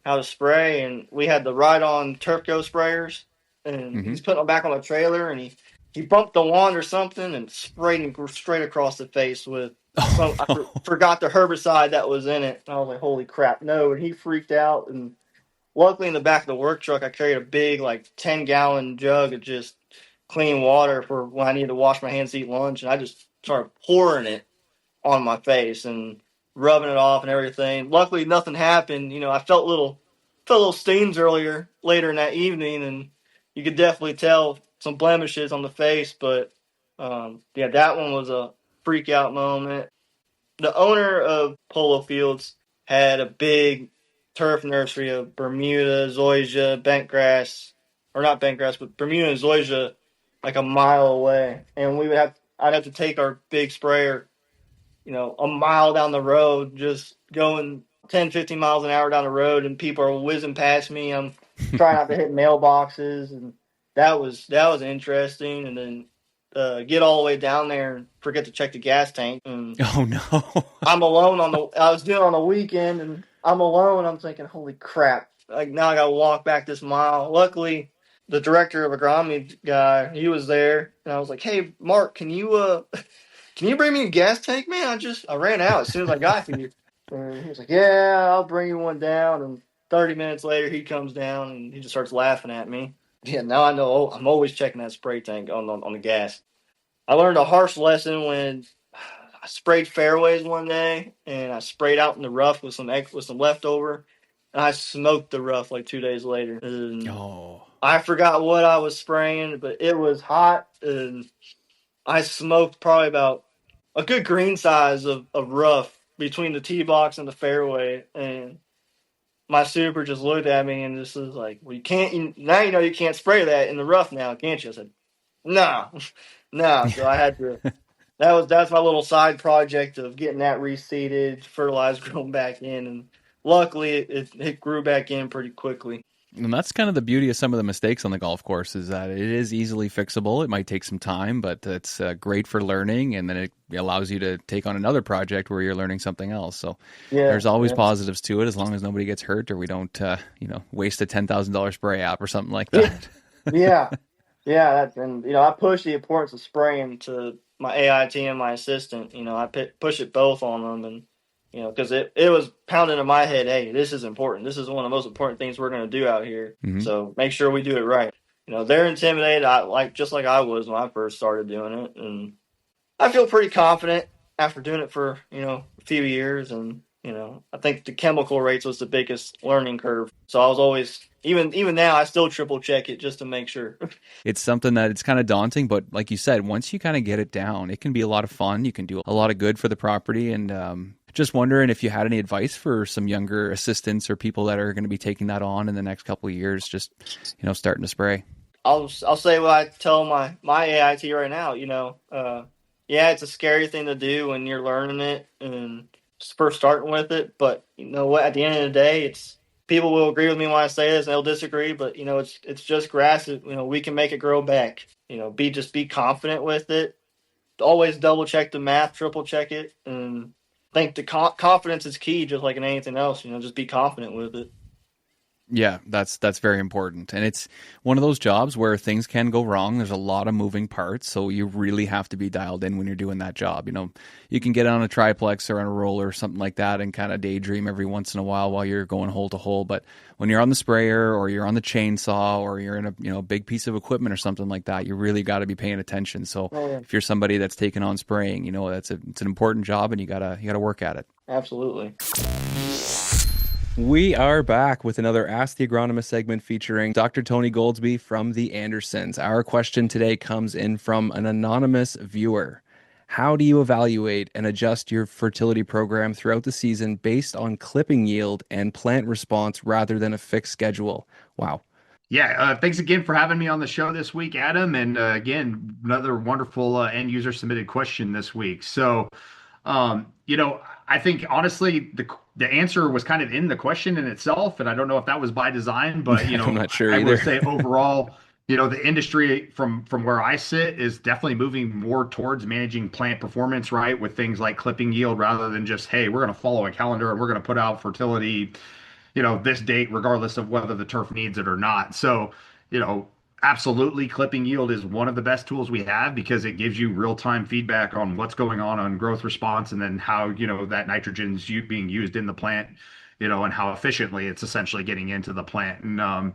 S4: how to spray, and we had the ride-on Turfco sprayers, and
S5: Mm-hmm.
S4: he's putting them back on the trailer, and he bumped the wand or something and sprayed him straight across the face with some.
S5: Oh, no.
S4: I forgot the herbicide that was in it. And I was like, holy crap, no! And he freaked out. And luckily, in the back of the work truck, I carried a big 10-gallon jug of just clean water for when I needed to wash my hands to eat lunch, and I just started pouring it on my face and rubbing it off and everything. Luckily, nothing happened. I felt little stains later in that evening, and you could definitely tell some blemishes on the face. But yeah, that one was a freak out moment. The owner of Polo Fields had a big turf nursery of Bermuda, zoysia, bentgrass, or not bentgrass, but Bermuda and zoysia, like a mile away, and I'd have to take our big sprayer a mile down the road, just going 10, 15 miles an hour down the road, and people are whizzing past me. I'm trying not to hit mailboxes, and that was interesting. And then get all the way down there and forget to check the gas tank. And
S5: Oh, no.
S4: I'm alone I was doing it on the weekend, and I'm alone. I'm thinking, holy crap! Like now I got to walk back this mile. Luckily, the director of agronomy guy, he was there, and I was like, hey, Mark, can you bring me a gas tank, man? I ran out as soon as I got here. And he was like, yeah, I'll bring you one down. And 30 minutes later, he comes down and he just starts laughing at me. Yeah, now I know I'm always checking that spray tank on the gas. I learned a harsh lesson when I sprayed fairways one day, and I sprayed out in the rough with some leftover, and I smoked the rough 2 days later. And
S5: Oh.
S4: I forgot what I was spraying, but it was hot, and I smoked probably about a good green size of rough between the tee box and the fairway. And my super just looked at me and just was like, well, now you can't spray that in the rough now, can't you? I said, no, no. So I had to, that's my little side project of getting that reseeded, fertilized, grown back in. And luckily it grew back in pretty quickly.
S5: And that's kind of the beauty of some of the mistakes on the golf course is that it is easily fixable. It might take some time, but it's great for learning, and then it allows you to take on another project where you're learning something else. So there's always positives to it as long as nobody gets hurt or we don't, waste a $10,000 spray app or something like that.
S4: Yeah. I push the importance of spraying to my AIT and my assistant. I push it both on them, and because it was pounding in my head, hey, this is important. This is one of the most important things we're going to do out here.
S5: Mm-hmm.
S4: So make sure we do it right. They're intimidated, just like I was when I first started doing it, and I feel pretty confident after doing it for a few years, and I think the chemical rates was the biggest learning curve. So I was always, even now, I still triple check it just to make sure.
S5: It's something that it's kind of daunting, but like you said, once you kind of get it down, it can be a lot of fun. You can do a lot of good for the property. And just wondering if you had any advice for some younger assistants or people that are going to be taking that on in the next couple of years, just, starting to spray.
S4: I'll say what I tell my AIT right now. Yeah, it's a scary thing to do when you're learning it and first starting with it. But you know what? At the end of the day, it's people will agree with me when I say this, and they'll disagree. But it's just grass. We can make it grow back. Be confident with it. Always double check the math, triple check it, and I think the confidence is key, just like in anything else. Just be confident with it.
S5: Yeah, that's very important. And it's one of those jobs where things can go wrong. There's a lot of moving parts, so you really have to be dialed in when you're doing that job. You can get on a triplex or on a roller or something like that and kind of daydream every once in a while you're going hole to hole. But when you're on the sprayer or you're on the chainsaw or you're in a big piece of equipment or something like that, you really got to be paying attention. So if you're somebody that's taking on spraying, it's an important job and you gotta work at it.
S4: Absolutely.
S2: We are back with another Ask the Agronomist segment featuring Dr. Tony Goldsby from the Andersons. Our question today comes in from an anonymous viewer. How do you evaluate and adjust your fertility program throughout the season based on clipping yield and plant response rather than a fixed schedule? Wow.
S6: Yeah, thanks again for having me on the show this week, Adam. And again, another wonderful end user submitted question this week. So, I think honestly, the answer was kind of in the question in itself, and I don't know if that was by design, but
S2: I'm not sure
S6: I
S2: either.
S6: would say overall, the industry from where I sit is definitely moving more towards managing plant performance, right, with things like clipping yield rather than just, hey, we're going to follow a calendar and we're going to put out fertility, this date, regardless of whether the turf needs it or not. So, absolutely, clipping yield is one of the best tools we have because it gives you real-time feedback on what's going on growth response and then how, that nitrogen's being used in the plant, and how efficiently it's essentially getting into the plant. And,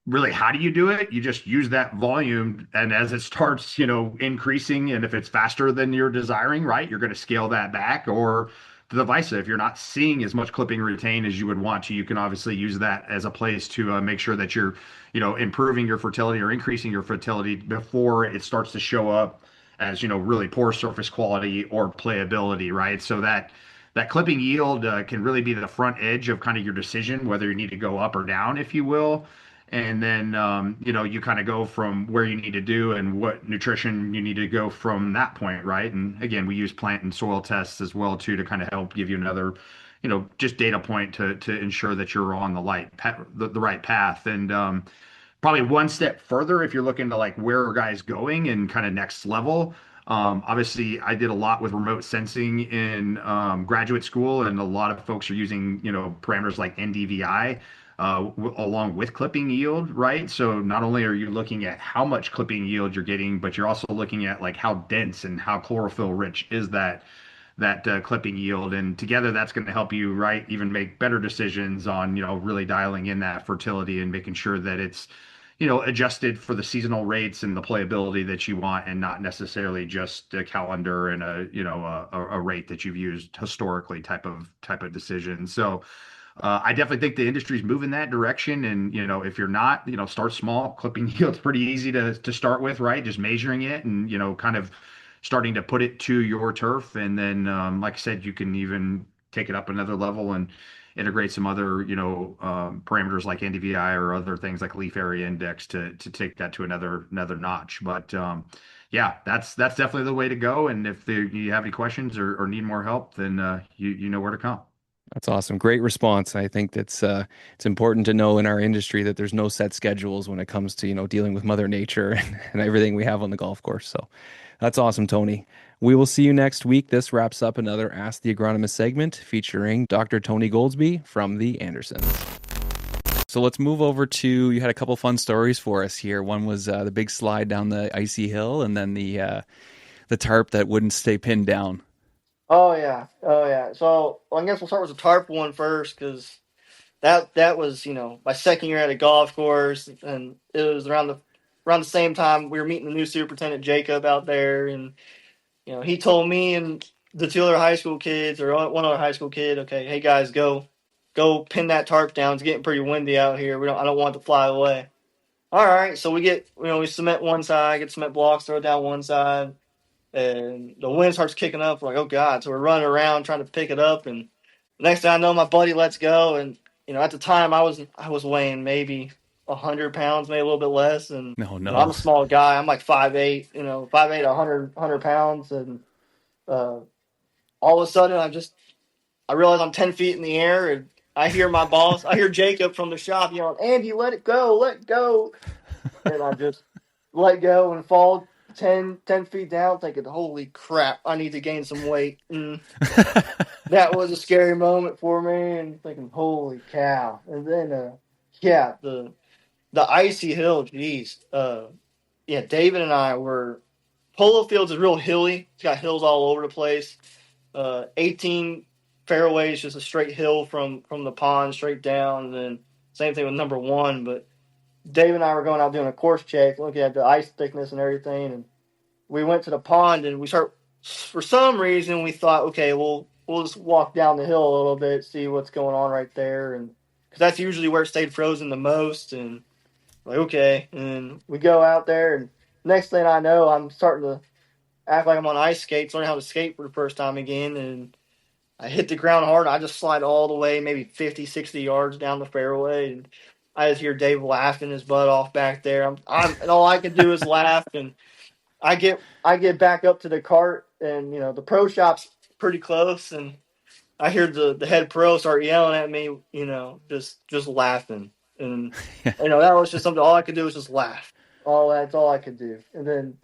S6: really, how do you do it? You just use that volume. And as it starts, increasing, and if it's faster than you're desiring, right, you're going to scale that back, or the vice. If you're not seeing as much clipping retain as you would want to, you can obviously use that as a place to make sure that you're, improving your fertility or increasing your fertility before it starts to show up as, really poor surface quality or playability, right? So that clipping yield can really be the front edge of kind of your decision, whether you need to go up or down, if you will. And then, you kind of go from where you need to do and what nutrition you need to go from that point, right? And again, we use plant and soil tests as well, too, to kind of help give you another, just data point to ensure that you're on the right path. And probably one step further, if you're looking to like where are guys going and kind of next level. Obviously, I did a lot with remote sensing in graduate school, and a lot of folks are using, parameters like NDVI. Along with clipping yield, right? So not only are you looking at how much clipping yield you're getting, but you're also looking at like how dense and how chlorophyll rich is that clipping yield. And together that's going to help you, right, even make better decisions on, really dialing in that fertility and making sure that it's, adjusted for the seasonal rates and the playability that you want, and not necessarily just a calendar and a rate that you've used historically type of decision. So I definitely think the industry's moving that direction. And, if you're not, start small. Clipping yield's pretty easy to start with, right? Just measuring it and, kind of starting to put it to your turf. And then, like I said, you can even take it up another level and integrate some other, parameters like NDVI or other things like leaf area index to take that to another notch. But yeah, that's definitely the way to go. And if you have any questions or need more help, then you know where to come.
S2: That's awesome. Great response. I think that's it's important to know in our industry that there's no set schedules when it comes to, dealing with Mother Nature and everything we have on the golf course. So that's awesome, Tony. We will see you next week. This wraps up another Ask the Agronomist segment featuring Dr. Tony Goldsby from the Andersons. So let's move over to, you had a couple fun stories for us here. One was the big slide down the icy hill, and then the tarp that wouldn't stay pinned down.
S4: Oh yeah. So I guess we'll start with the tarp one first, because that was my second year at a golf course, and it was around the same time we were meeting the new superintendent Jacob out there, and he told me and the two other high school kids or one other high school kid, okay, hey guys, go pin that tarp down. It's getting pretty windy out here. I don't want it to fly away. All right, so we cement one side, get cement blocks, throw it down one side, and the wind starts kicking up. We're like, oh God. So we're running around trying to pick it up, and the next thing I know, my buddy lets go, and at the time I was weighing maybe 100 pounds, maybe a little bit less, and I'm
S5: No.
S4: a small guy. I'm like 5'8", 5'8", 100 pounds, and uh, all of a sudden I realize I'm 10 feet in the air, and I hear my boss, I hear Jacob from the shop yelling, Andy, let it go. And I just let go and fall 10 feet down, thinking, holy crap, I need to gain some weight. And that was a scary moment for me, and thinking, holy cow. And then, the icy hill, geez. David and I were, Polo Fields is real hilly. It's got hills all over the place. 18 fairways, just a straight hill from the pond straight down. And then same thing with number one. But Dave and I were going out doing a course check, looking at the ice thickness and everything. And we went to the pond, and for some reason, we thought, okay, we'll just walk down the hill a little bit, see what's going on right there. And because that's usually where it stayed frozen the most. And like, okay. And we go out there, and next thing I know, I'm starting to act like I'm on ice skates, learning how to skate for the first time again. And I hit the ground hard. I just slide all the way, maybe 50, 60 yards down the fairway. And I just hear Dave laughing his butt off back there. And all I can do is laugh. And I get back up to the cart, and the pro shop's pretty close. And I hear the head pro start yelling at me, just laughing. And that was just something. All I could do was just laugh. That's all I could do. And then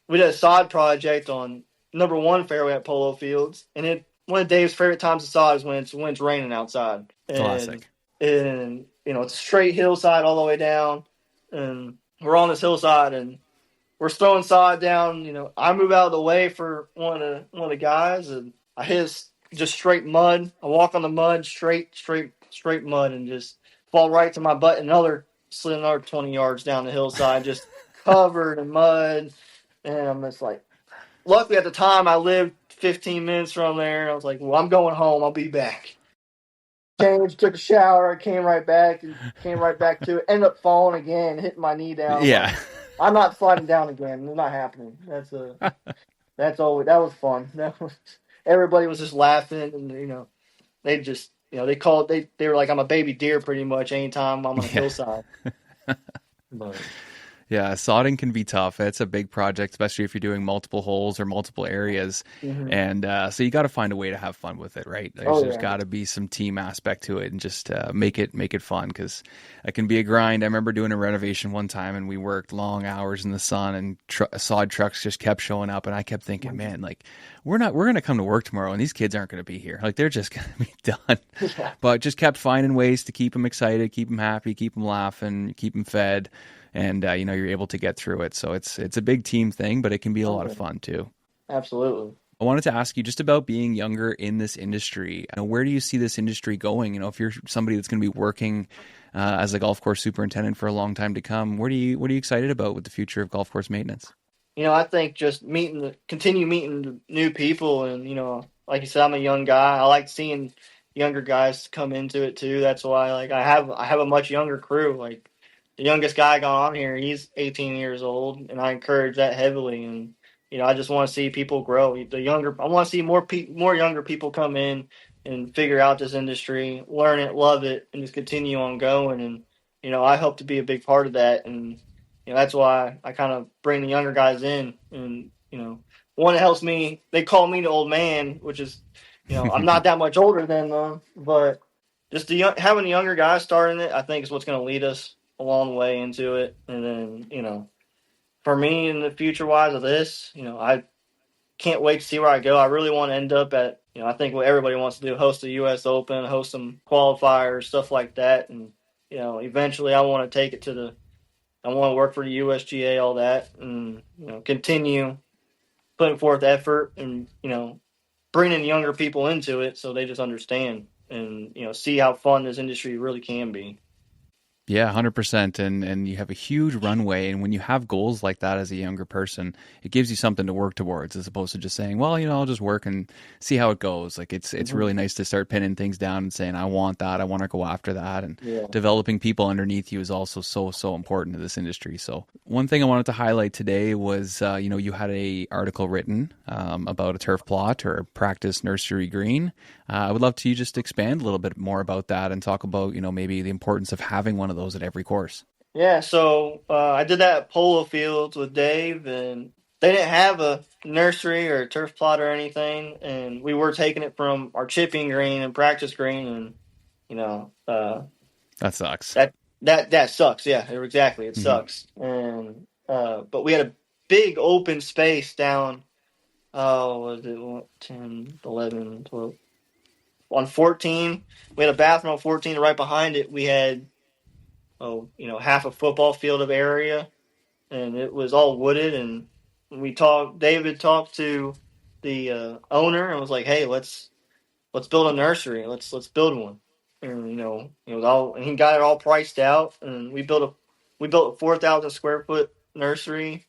S4: we did a sod project on number one fairway at Polo Fields, and one of Dave's favorite times to sod is when it's raining outside.
S5: Classic.
S4: And it's a straight hillside all the way down, and we're on this hillside, and we're throwing sod down. I move out of the way for one of the guys, and I hit just straight mud. I walk on the mud, straight mud, and just fall right to my butt. Slid another 20 yards down the hillside, just covered in mud. And I'm just like, luckily at the time I lived 15 minutes from there. I was like, well, I'm going home. I'll be back. Changed, took a shower. I came right back to it. Ended up falling again, hitting my knee down.
S5: Yeah.
S4: I'm not sliding down again. It's not happening. That was fun. Everybody was just laughing, and they just they were like, I'm a baby deer pretty much anytime I'm on a hillside. But
S5: Yeah, sodding can be tough. It's a big project, especially if you're doing multiple holes or multiple areas. And so you got to find a way to have fun with it, right? There's got to be some team aspect to it, and just make it fun, because it can be a grind. I remember doing a renovation one time, and we worked long hours in the sun, and sod trucks just kept showing up, and I kept thinking, man, like we're going to come to work tomorrow, and these kids aren't going to be here. Like, they're just going to be done. But just kept finding ways to keep them excited, keep them happy, keep them laughing, keep them fed. And, you're able to get through it. So it's a big team thing, but it can be a lot of fun too.
S4: Absolutely.
S5: I wanted to ask you just about being younger in this industry. Where do you see this industry going? If you're somebody that's going to be working as a golf course superintendent for a long time to come, what are you excited about with the future of golf course maintenance?
S4: I think just continue meeting new people. And, like you said, I'm a young guy. I like seeing younger guys come into it too. That's why, like, I have a much younger crew. Like, the youngest guy got on here, he's 18 years old, and I encourage that heavily. And I just want to see people grow. I want to see more younger people come in and figure out this industry, learn it, love it, and just continue on going. And I hope to be a big part of that. And that's why I kind of bring the younger guys in. And one, it helps me. They call me the old man, which is I'm not that much older than them, but just having the younger guys starting it, I think, is what's going to lead us a long way into it. And then, for me in the future wise of this, I can't wait to see where I go. I really want to end up at, I think what everybody wants to do, host a US Open, host some qualifiers, stuff like that. And, eventually I want to take it I want to work for the USGA, all that, and, continue putting forth effort and, bringing younger people into it so they just understand and, see how fun this industry really can be.
S5: Yeah, 100%. And you have a huge runway. And when you have goals like that as a younger person, it gives you something to work towards as opposed to just saying, well, I'll just work and see how it goes. Like it's really nice to start pinning things down and saying, I want that. I want to go after that. And
S4: Yeah.
S5: developing people underneath you is also so important to this industry. So one thing I wanted to highlight today was, you had a article written about a turf plot or a practice nursery green. I would love to you just expand a little bit more about that and talk about, maybe the importance of having one of those at every course.
S4: Yeah, so I did that at Polo Fields with Dave, and they didn't have a nursery or a turf plot or anything, and we were taking it from our chipping green and practice green, and
S5: That sucks.
S4: that sucks. Yeah, exactly, it
S5: Mhm.
S4: sucks. And but we had a big open space down. Oh, was it 10, 11, 12? On 14, we had a bathroom on 14. Right behind it, we had half a football field of area, and it was all wooded. And David talked to the owner and was like, "Hey, let's build a nursery. Let's build one." And it was all, and he got it all priced out, and we built a 4,000 square foot nursery,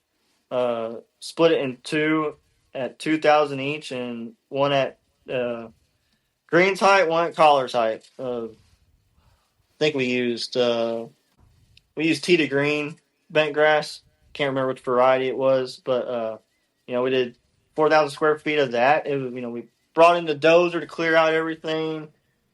S4: split it in two at 2,000 each, and one at Green's height, one at Collar's height. I think we used tea to green bent grass. Can't remember which variety it was, but we did 4,000 square feet of that. It was, we brought in the dozer to clear out everything.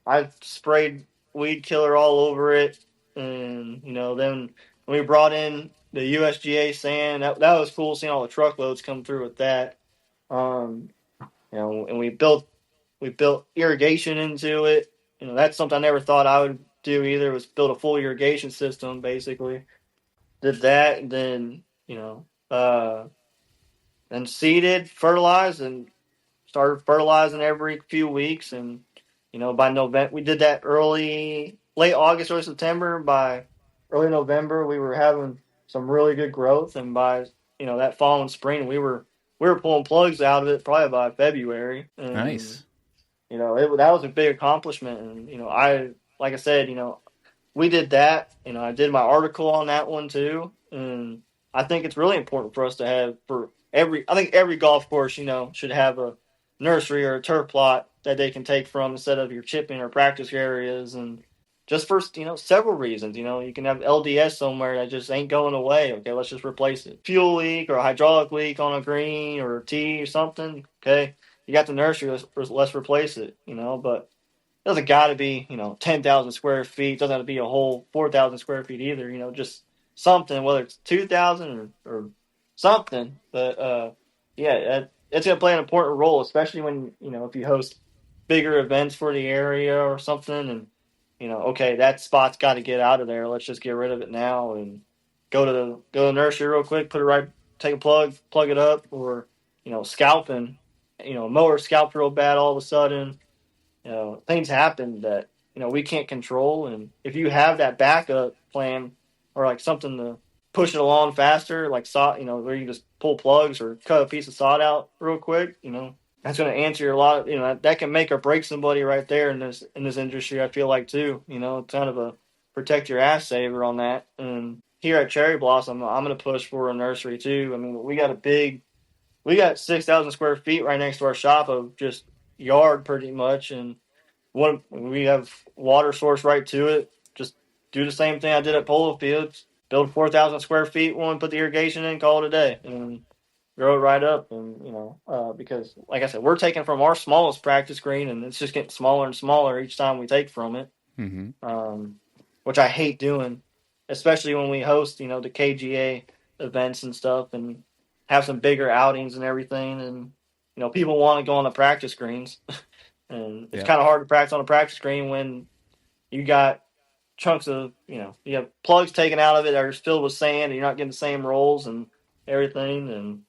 S4: I sprayed weed killer all over it, and then we brought in the USGA sand. That was cool seeing all the truckloads come through with that. Um, and we built irrigation into it. That's something I never thought I would do either. Was build a full irrigation system basically. Did that, and then then seeded, fertilized, and started fertilizing every few weeks. And by November, we did that late August, early September. By early November, we were having some really good growth, and by that fall and spring, we were pulling plugs out of it probably by February. And
S5: Nice.
S4: that was a big accomplishment. And like I said, we did that. I did my article on that one too, and I think it's really important for us to have I think every golf course, should have a nursery or a turf plot that they can take from instead of your chipping or practice areas, and just for several reasons. You can have LDS somewhere that just ain't going away. Okay, let's just replace it. Fuel leak or a hydraulic leak on a green or a tee or something. Okay, you got the nursery. Let's replace it. But doesn't got to be 10,000 square feet. Doesn't have to be a whole 4,000 square feet either. Just something, whether it's 2,000 or something. But yeah, it's going to play an important role, especially when if you host bigger events for the area or something, and okay, that spot's got to get out of there. Let's just get rid of it now and go to the nursery real quick. Put it right. Take a plug it up, or scalping. Mower scalped real bad all of a sudden. Things happen that we can't control, and if you have that backup plan or like something to push it along faster, like sod, where you just pull plugs or cut a piece of sod out real quick, that's going to answer a lot of that can make or break somebody right there in this industry. I feel like too, it's kind of a protect your ass saver on that. And here at Cherry Blossom, I'm going to push for a nursery too. I mean, we got 6,000 square feet right next to our shop of just yard pretty much, and we have water source right to it. Just do the same thing I did at Polo Fields. Build 4,000 square feet one, put the irrigation in, call it a day, and grow it right up. And because like I said, we're taking from our smallest practice green, and it's just getting smaller and smaller each time we take from it.
S5: Hmm.
S4: Which I hate doing, especially when we host the KGA events and stuff, and have some bigger outings and everything. And people want to go on the practice greens. And it's
S5: Yeah.
S4: kind of hard to practice on a practice green when you got chunks of, you have plugs taken out of it that are filled with sand, and you're not getting the same rolls and everything.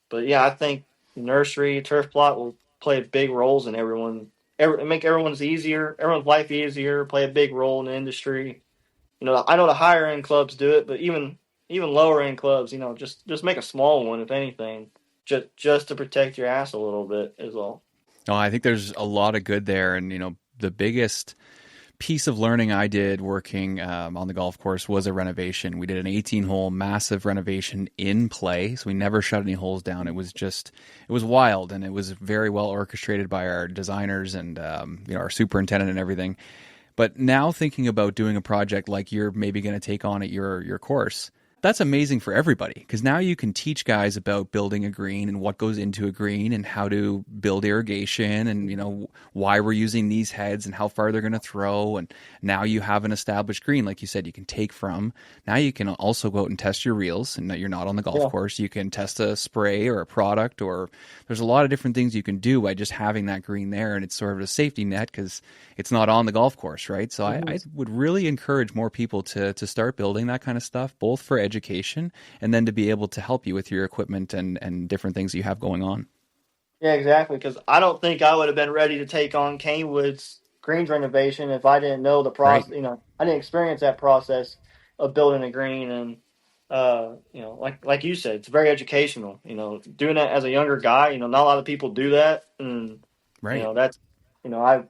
S4: But yeah, I think nursery turf plot will play big roles in make everyone's life easier, play a big role in the industry. I know the higher end clubs do it, but even lower end clubs, just make a small one if anything, just to protect your ass a little bit is all.
S5: No, I think there's a lot of good there, and the biggest piece of learning I did working on the golf course was a renovation. We did an 18-hole massive renovation in play, so we never shut any holes down. It was wild, and it was very well orchestrated by our designers and our superintendent and everything. But now thinking about doing a project like you're maybe going to take on at your course, that's amazing for everybody, because now you can teach guys about building a green and what goes into a green and how to build irrigation and why we're using these heads and how far they're going to throw. And now you have an established green, like you said, you can take from. Now you can also go out and test your reels, and you're not on the golf course. You can test a spray or a product, or there's a lot of different things you can do by just having that green there, and it's sort of a safety net because it's not on the golf course, right? So I would really encourage more people to start building that kind of stuff, both for education and then to be able to help you with your equipment and different things you have going on.
S4: Yeah, exactly. Because I don't think I would have been ready to take on Kanewood's greens renovation if I didn't know the
S5: Right.
S4: process. I didn't experience that process of building a green, and like you said, it's very educational. Doing that as a younger guy, not a lot of people do that, and
S5: Right.
S4: that's, I'm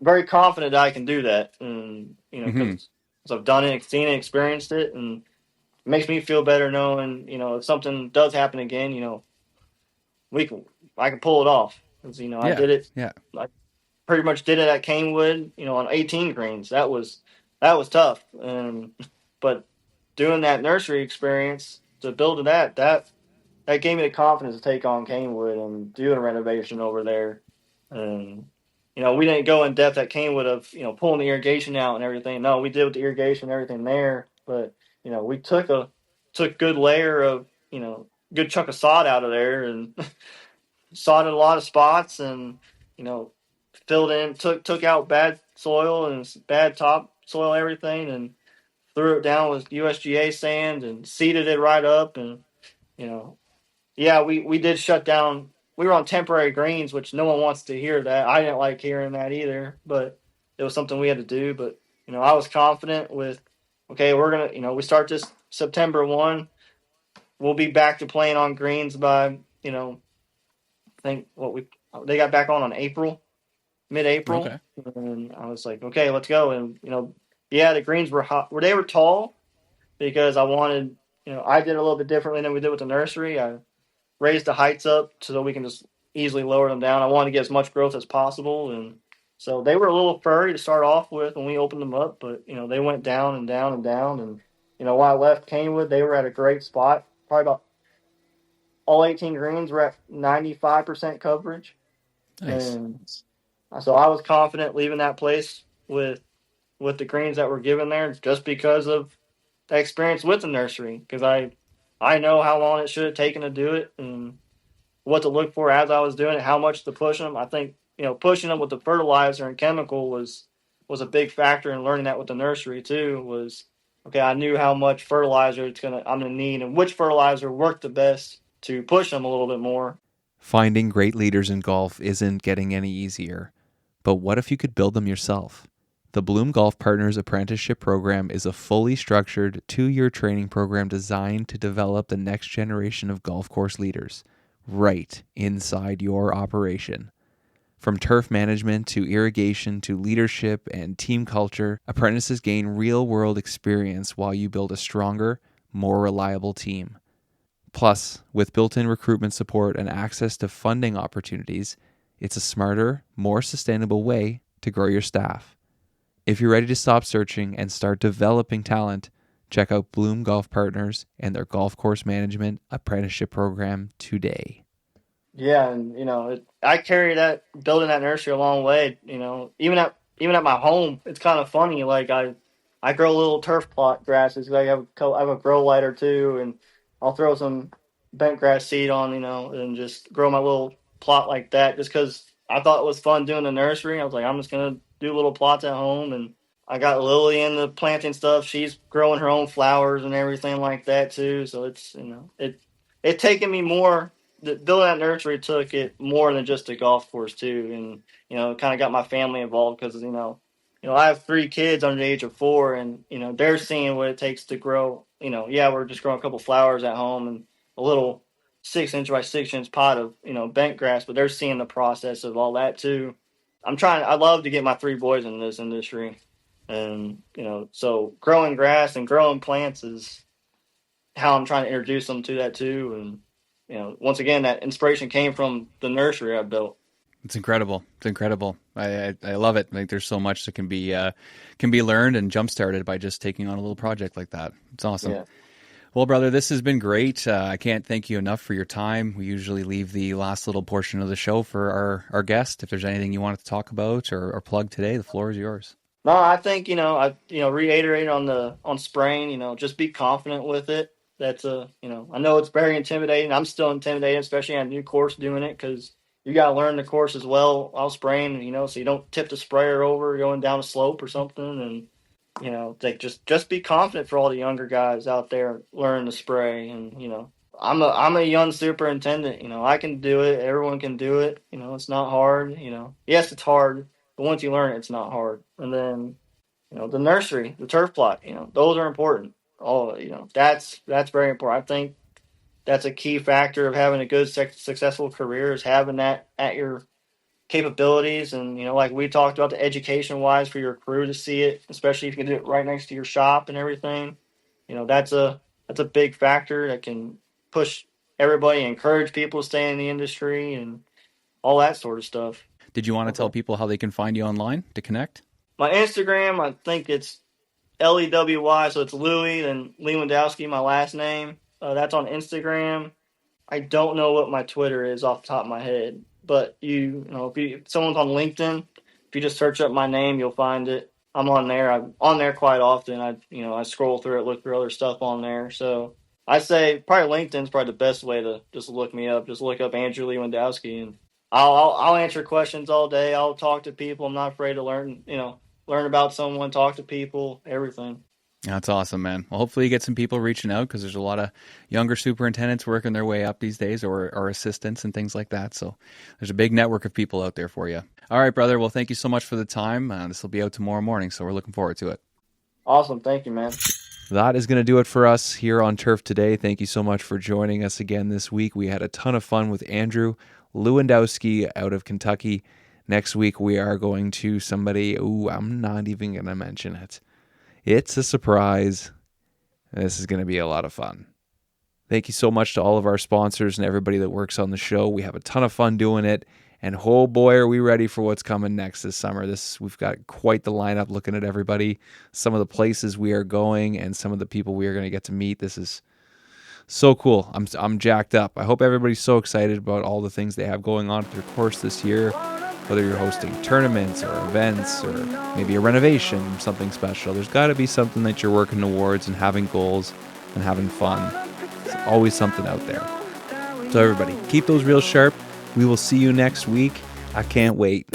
S4: very confident that I can do that, and because I've done it, seen it, experienced it, and it makes me feel better knowing, if something does happen again, we can I can pull it off. 'Cause, I
S5: Yeah.
S4: did it.
S5: Yeah.
S4: I pretty much did it at Canewood, on 18 greens. That was tough. But doing that nursery experience to build that gave me the confidence to take on Canewood and do a renovation over there. And we didn't go in depth at Canewood of pulling the irrigation out and everything. No, we did with the irrigation and everything there. But we took good layer of good chunk of sod out of there and sodded a lot of spots and you know filled in, took out bad soil and bad top soil, everything, and threw it down with USGA sand and seeded it right up. And you know yeah, we did shut down. We were on temporary greens, which no one wants to hear that. I didn't like hearing that either, but it was something we had to do. But I was confident with, okay, we're gonna we start this September 1. We'll be back to playing on greens by I think they got back on April, mid-April,
S5: Okay.
S4: and I was like, okay, let's go. And yeah, the greens were hot, they were tall because I wanted, I did a little bit differently than we did with the nursery. I raised the heights up so that we can just easily lower them down. I wanted to get as much growth as possible, and so they were a little furry to start off with when we opened them up, but they went down and down and down, and when I left Canewood, they were at a great spot. Probably about all 18 greens were at 95% coverage.
S5: Nice.
S4: And so I was confident leaving that place with the greens that were given there, just because of the experience with the nursery. Because I know how long it should have taken to do it and what to look for as I was doing it, how much to push them. I think pushing them with the fertilizer and chemical was a big factor in learning that with the nursery too. Was okay. I knew how much fertilizer I'm gonna need and which fertilizer worked the best to push them a little bit more.
S2: Finding great leaders in golf isn't getting any easier. But what if you could build them yourself? The Bloom Golf Partners Apprenticeship Program is a fully structured 2-year training program designed to develop the next generation of golf course leaders right inside your operation. From turf management to irrigation to leadership and team culture, apprentices gain real-world experience while you build a stronger, more reliable team. Plus, with built-in recruitment support and access to funding opportunities, it's a smarter, more sustainable way to grow your staff. If you're ready to stop searching and start developing talent, check out Bloom Golf Partners and their Golf Course Management Apprenticeship Program today.
S4: Yeah, and I carry that building that nursery a long way. Even at my home, it's kind of funny. Like I grow little turf plot grasses. I have a grow light or two, and I'll throw some bent grass seed on, and just grow my little plot like that. Just because I thought it was fun doing the nursery, I was like, I'm just gonna do little plots at home. And I got Lily in the planting stuff. She's growing her own flowers and everything like that too. So it's it taken me more. Building that nursery took it more than just a golf course too, and kind of got my family involved because I have 3 kids under the age of 4, and they're seeing what it takes to grow. Yeah, we're just growing a couple flowers at home and a little 6-inch by 6-inch pot of bent grass, but they're seeing the process of all that too. I love to get my 3 boys in this industry. And, so growing grass and growing plants is how I'm trying to introduce them to that too. And, once again, that inspiration came from the nursery I built.
S5: It's incredible. It's incredible. I love it. Like there's so much that can be learned and jump started by just taking on a little project like that. It's awesome.
S4: Yeah.
S5: Well, brother, this has been great. I can't thank you enough for your time. We usually leave the last little portion of the show for our guest. If there's anything you wanted to talk about or plug today, the floor is yours.
S4: No, I think, reiterate on spraying, just be confident with it. That's I know it's very intimidating. I'm still intimidated, especially on a new course doing it, because you got to learn the course as well while spraying, so you don't tip the sprayer over going down a slope or something. And, like just be confident for all the younger guys out there learning to spray. And, I'm a young superintendent, I can do it. Everyone can do it. It's not hard, Yes, it's hard, but once you learn it, it's not hard. And then, the nursery, the turf plot, those are important. Oh, that's very important. I think that's a key factor of having a good, successful career, is having that at your capabilities. And, like we talked about, the education wise for your crew to see it, especially if you can do it right next to your shop and everything. That's a big factor that can push everybody, encourage people to stay in the industry and all that sort of stuff.
S5: Did you want to tell people how they can find you online to connect?
S4: My Instagram, I think it's LEWY, so it's Louis, then Lewandowski, my last name. That's on Instagram. I don't know what my Twitter is off the top of my head, but if someone's on LinkedIn, if you just search up my name, you'll find it. I'm on there. I'm on there quite often. I scroll through it, look for other stuff on there. So I say probably LinkedIn's probably the best way to just look me up. Just look up Andrew Lewandowski, and I'll answer questions all day. I'll talk to people. I'm not afraid to learn about someone, talk to people, everything.
S5: That's awesome, man. Well, hopefully you get some people reaching out, because there's a lot of younger superintendents working their way up these days, or assistants and things like that. So there's a big network of people out there for you. All right, brother. Well, thank you so much for the time. This will be out tomorrow morning, so we're looking forward to it.
S4: Awesome. Thank you, man.
S2: That is going to do it for us here on Turf Today. Thank you so much for joining us again this week. We had a ton of fun with Andrew Lewandowski out of Kentucky. Next week, we are going to somebody, I'm not even going to mention it. It's a surprise. This is going to be a lot of fun. Thank you so much to all of our sponsors and everybody that works on the show. We have a ton of fun doing it. And oh boy, are we ready for what's coming next this summer. We've got quite the lineup looking at everybody, some of the places we are going, and some of the people we are going to get to meet. This is so cool. I'm jacked up. I hope everybody's so excited about all the things they have going on at their course this year. Whether you're hosting tournaments or events or maybe a renovation, something special. There's got to be something that you're working towards and having goals and having fun. There's always something out there. So everybody, keep those reels sharp. We will see you next week. I can't wait.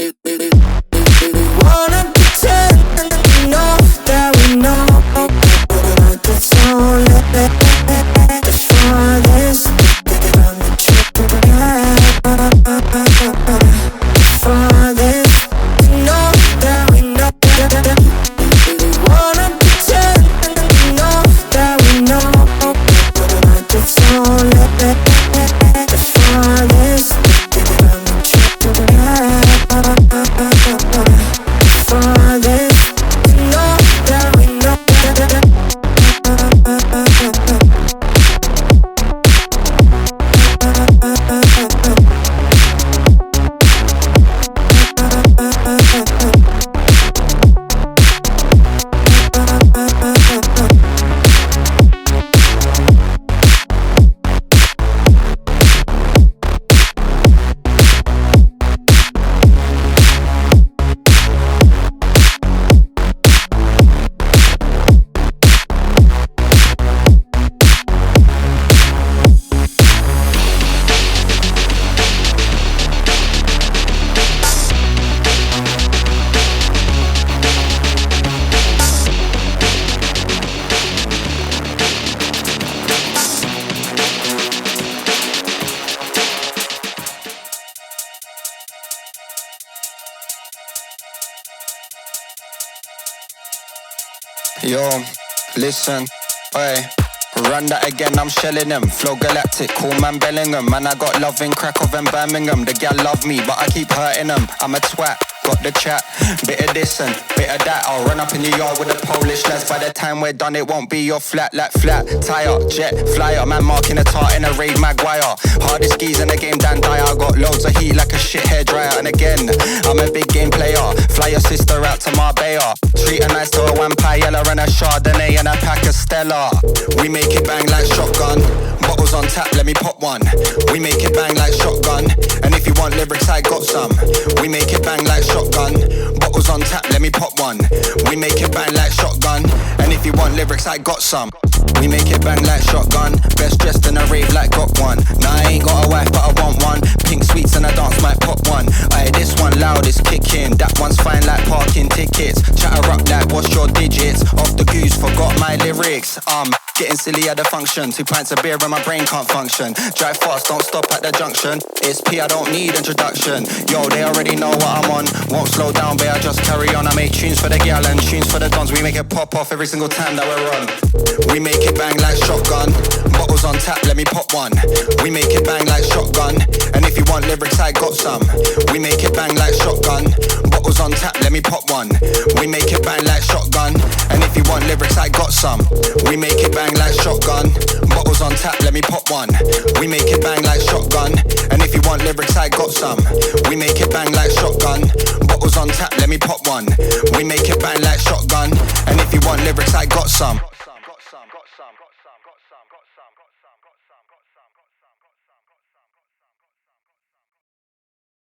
S7: Yo, listen, oi. Run that again, I'm shelling them. Flow galactic, cool man Bellingham. Man, I got love in Krakow and Birmingham. The gal love me, but I keep hurting them. I'm a twat. got the chat. Bit of this and bit of that. I'll run up in your yard with the Polish lads. By the time we're done, it won't be your flat, like flat tire, jet, flyer. Man marking a tart in a raid Maguire. Hardest skis in the game, Dan Dyer. Got loads of heat like a shit hairdryer. And again, I'm a big game player. Fly your sister out to Marbella. Treat her nice to a one paella and a Chardonnay and a pack of Stella. We make it bang like shotgun. Bottles on tap, let me pop one. We make it bang like shotgun. And if you want lyrics, I got some. We make it bang like shotgun. Bottles on tap, let me pop one. We make it bang like shotgun. And if you want lyrics, I got some. We make it bang like shotgun. Best dressed in a rave like got one. Nah, I ain't got a wife, but I want one. Pink sweets and a dance might pop one. Aye, this one loud is kicking. That one's fine like parking tickets. Chatter up like what's your digits? Off the goose, forgot my lyrics. Getting silly at the function. 2 pints of beer and my brain can't function. Drive fast, don't stop at the junction. It's P, I don't need introduction. Yo, they already know what I'm on. Won't slow down, but I just carry on. I make tunes for the gal and tunes for the dons. We make it pop off every single time that we're on. We make it bang like shotgun. Bottles on tap, let me pop one. We make it bang like shotgun. And if you want lyrics, I got some. We make it bang like shotgun. Bottles on tap, let me pop one. We make it bang like shotgun. And if you want lyrics, I got some. We make it bang like shotgun. Bottles on tap, let me pop one. We make it bang like shotgun. And if you want lyrics, I got some. We make it bang like shotgun. Bottles on tap, let me pop one. We make it bang like shotgun. And if you want lyrics, I got some.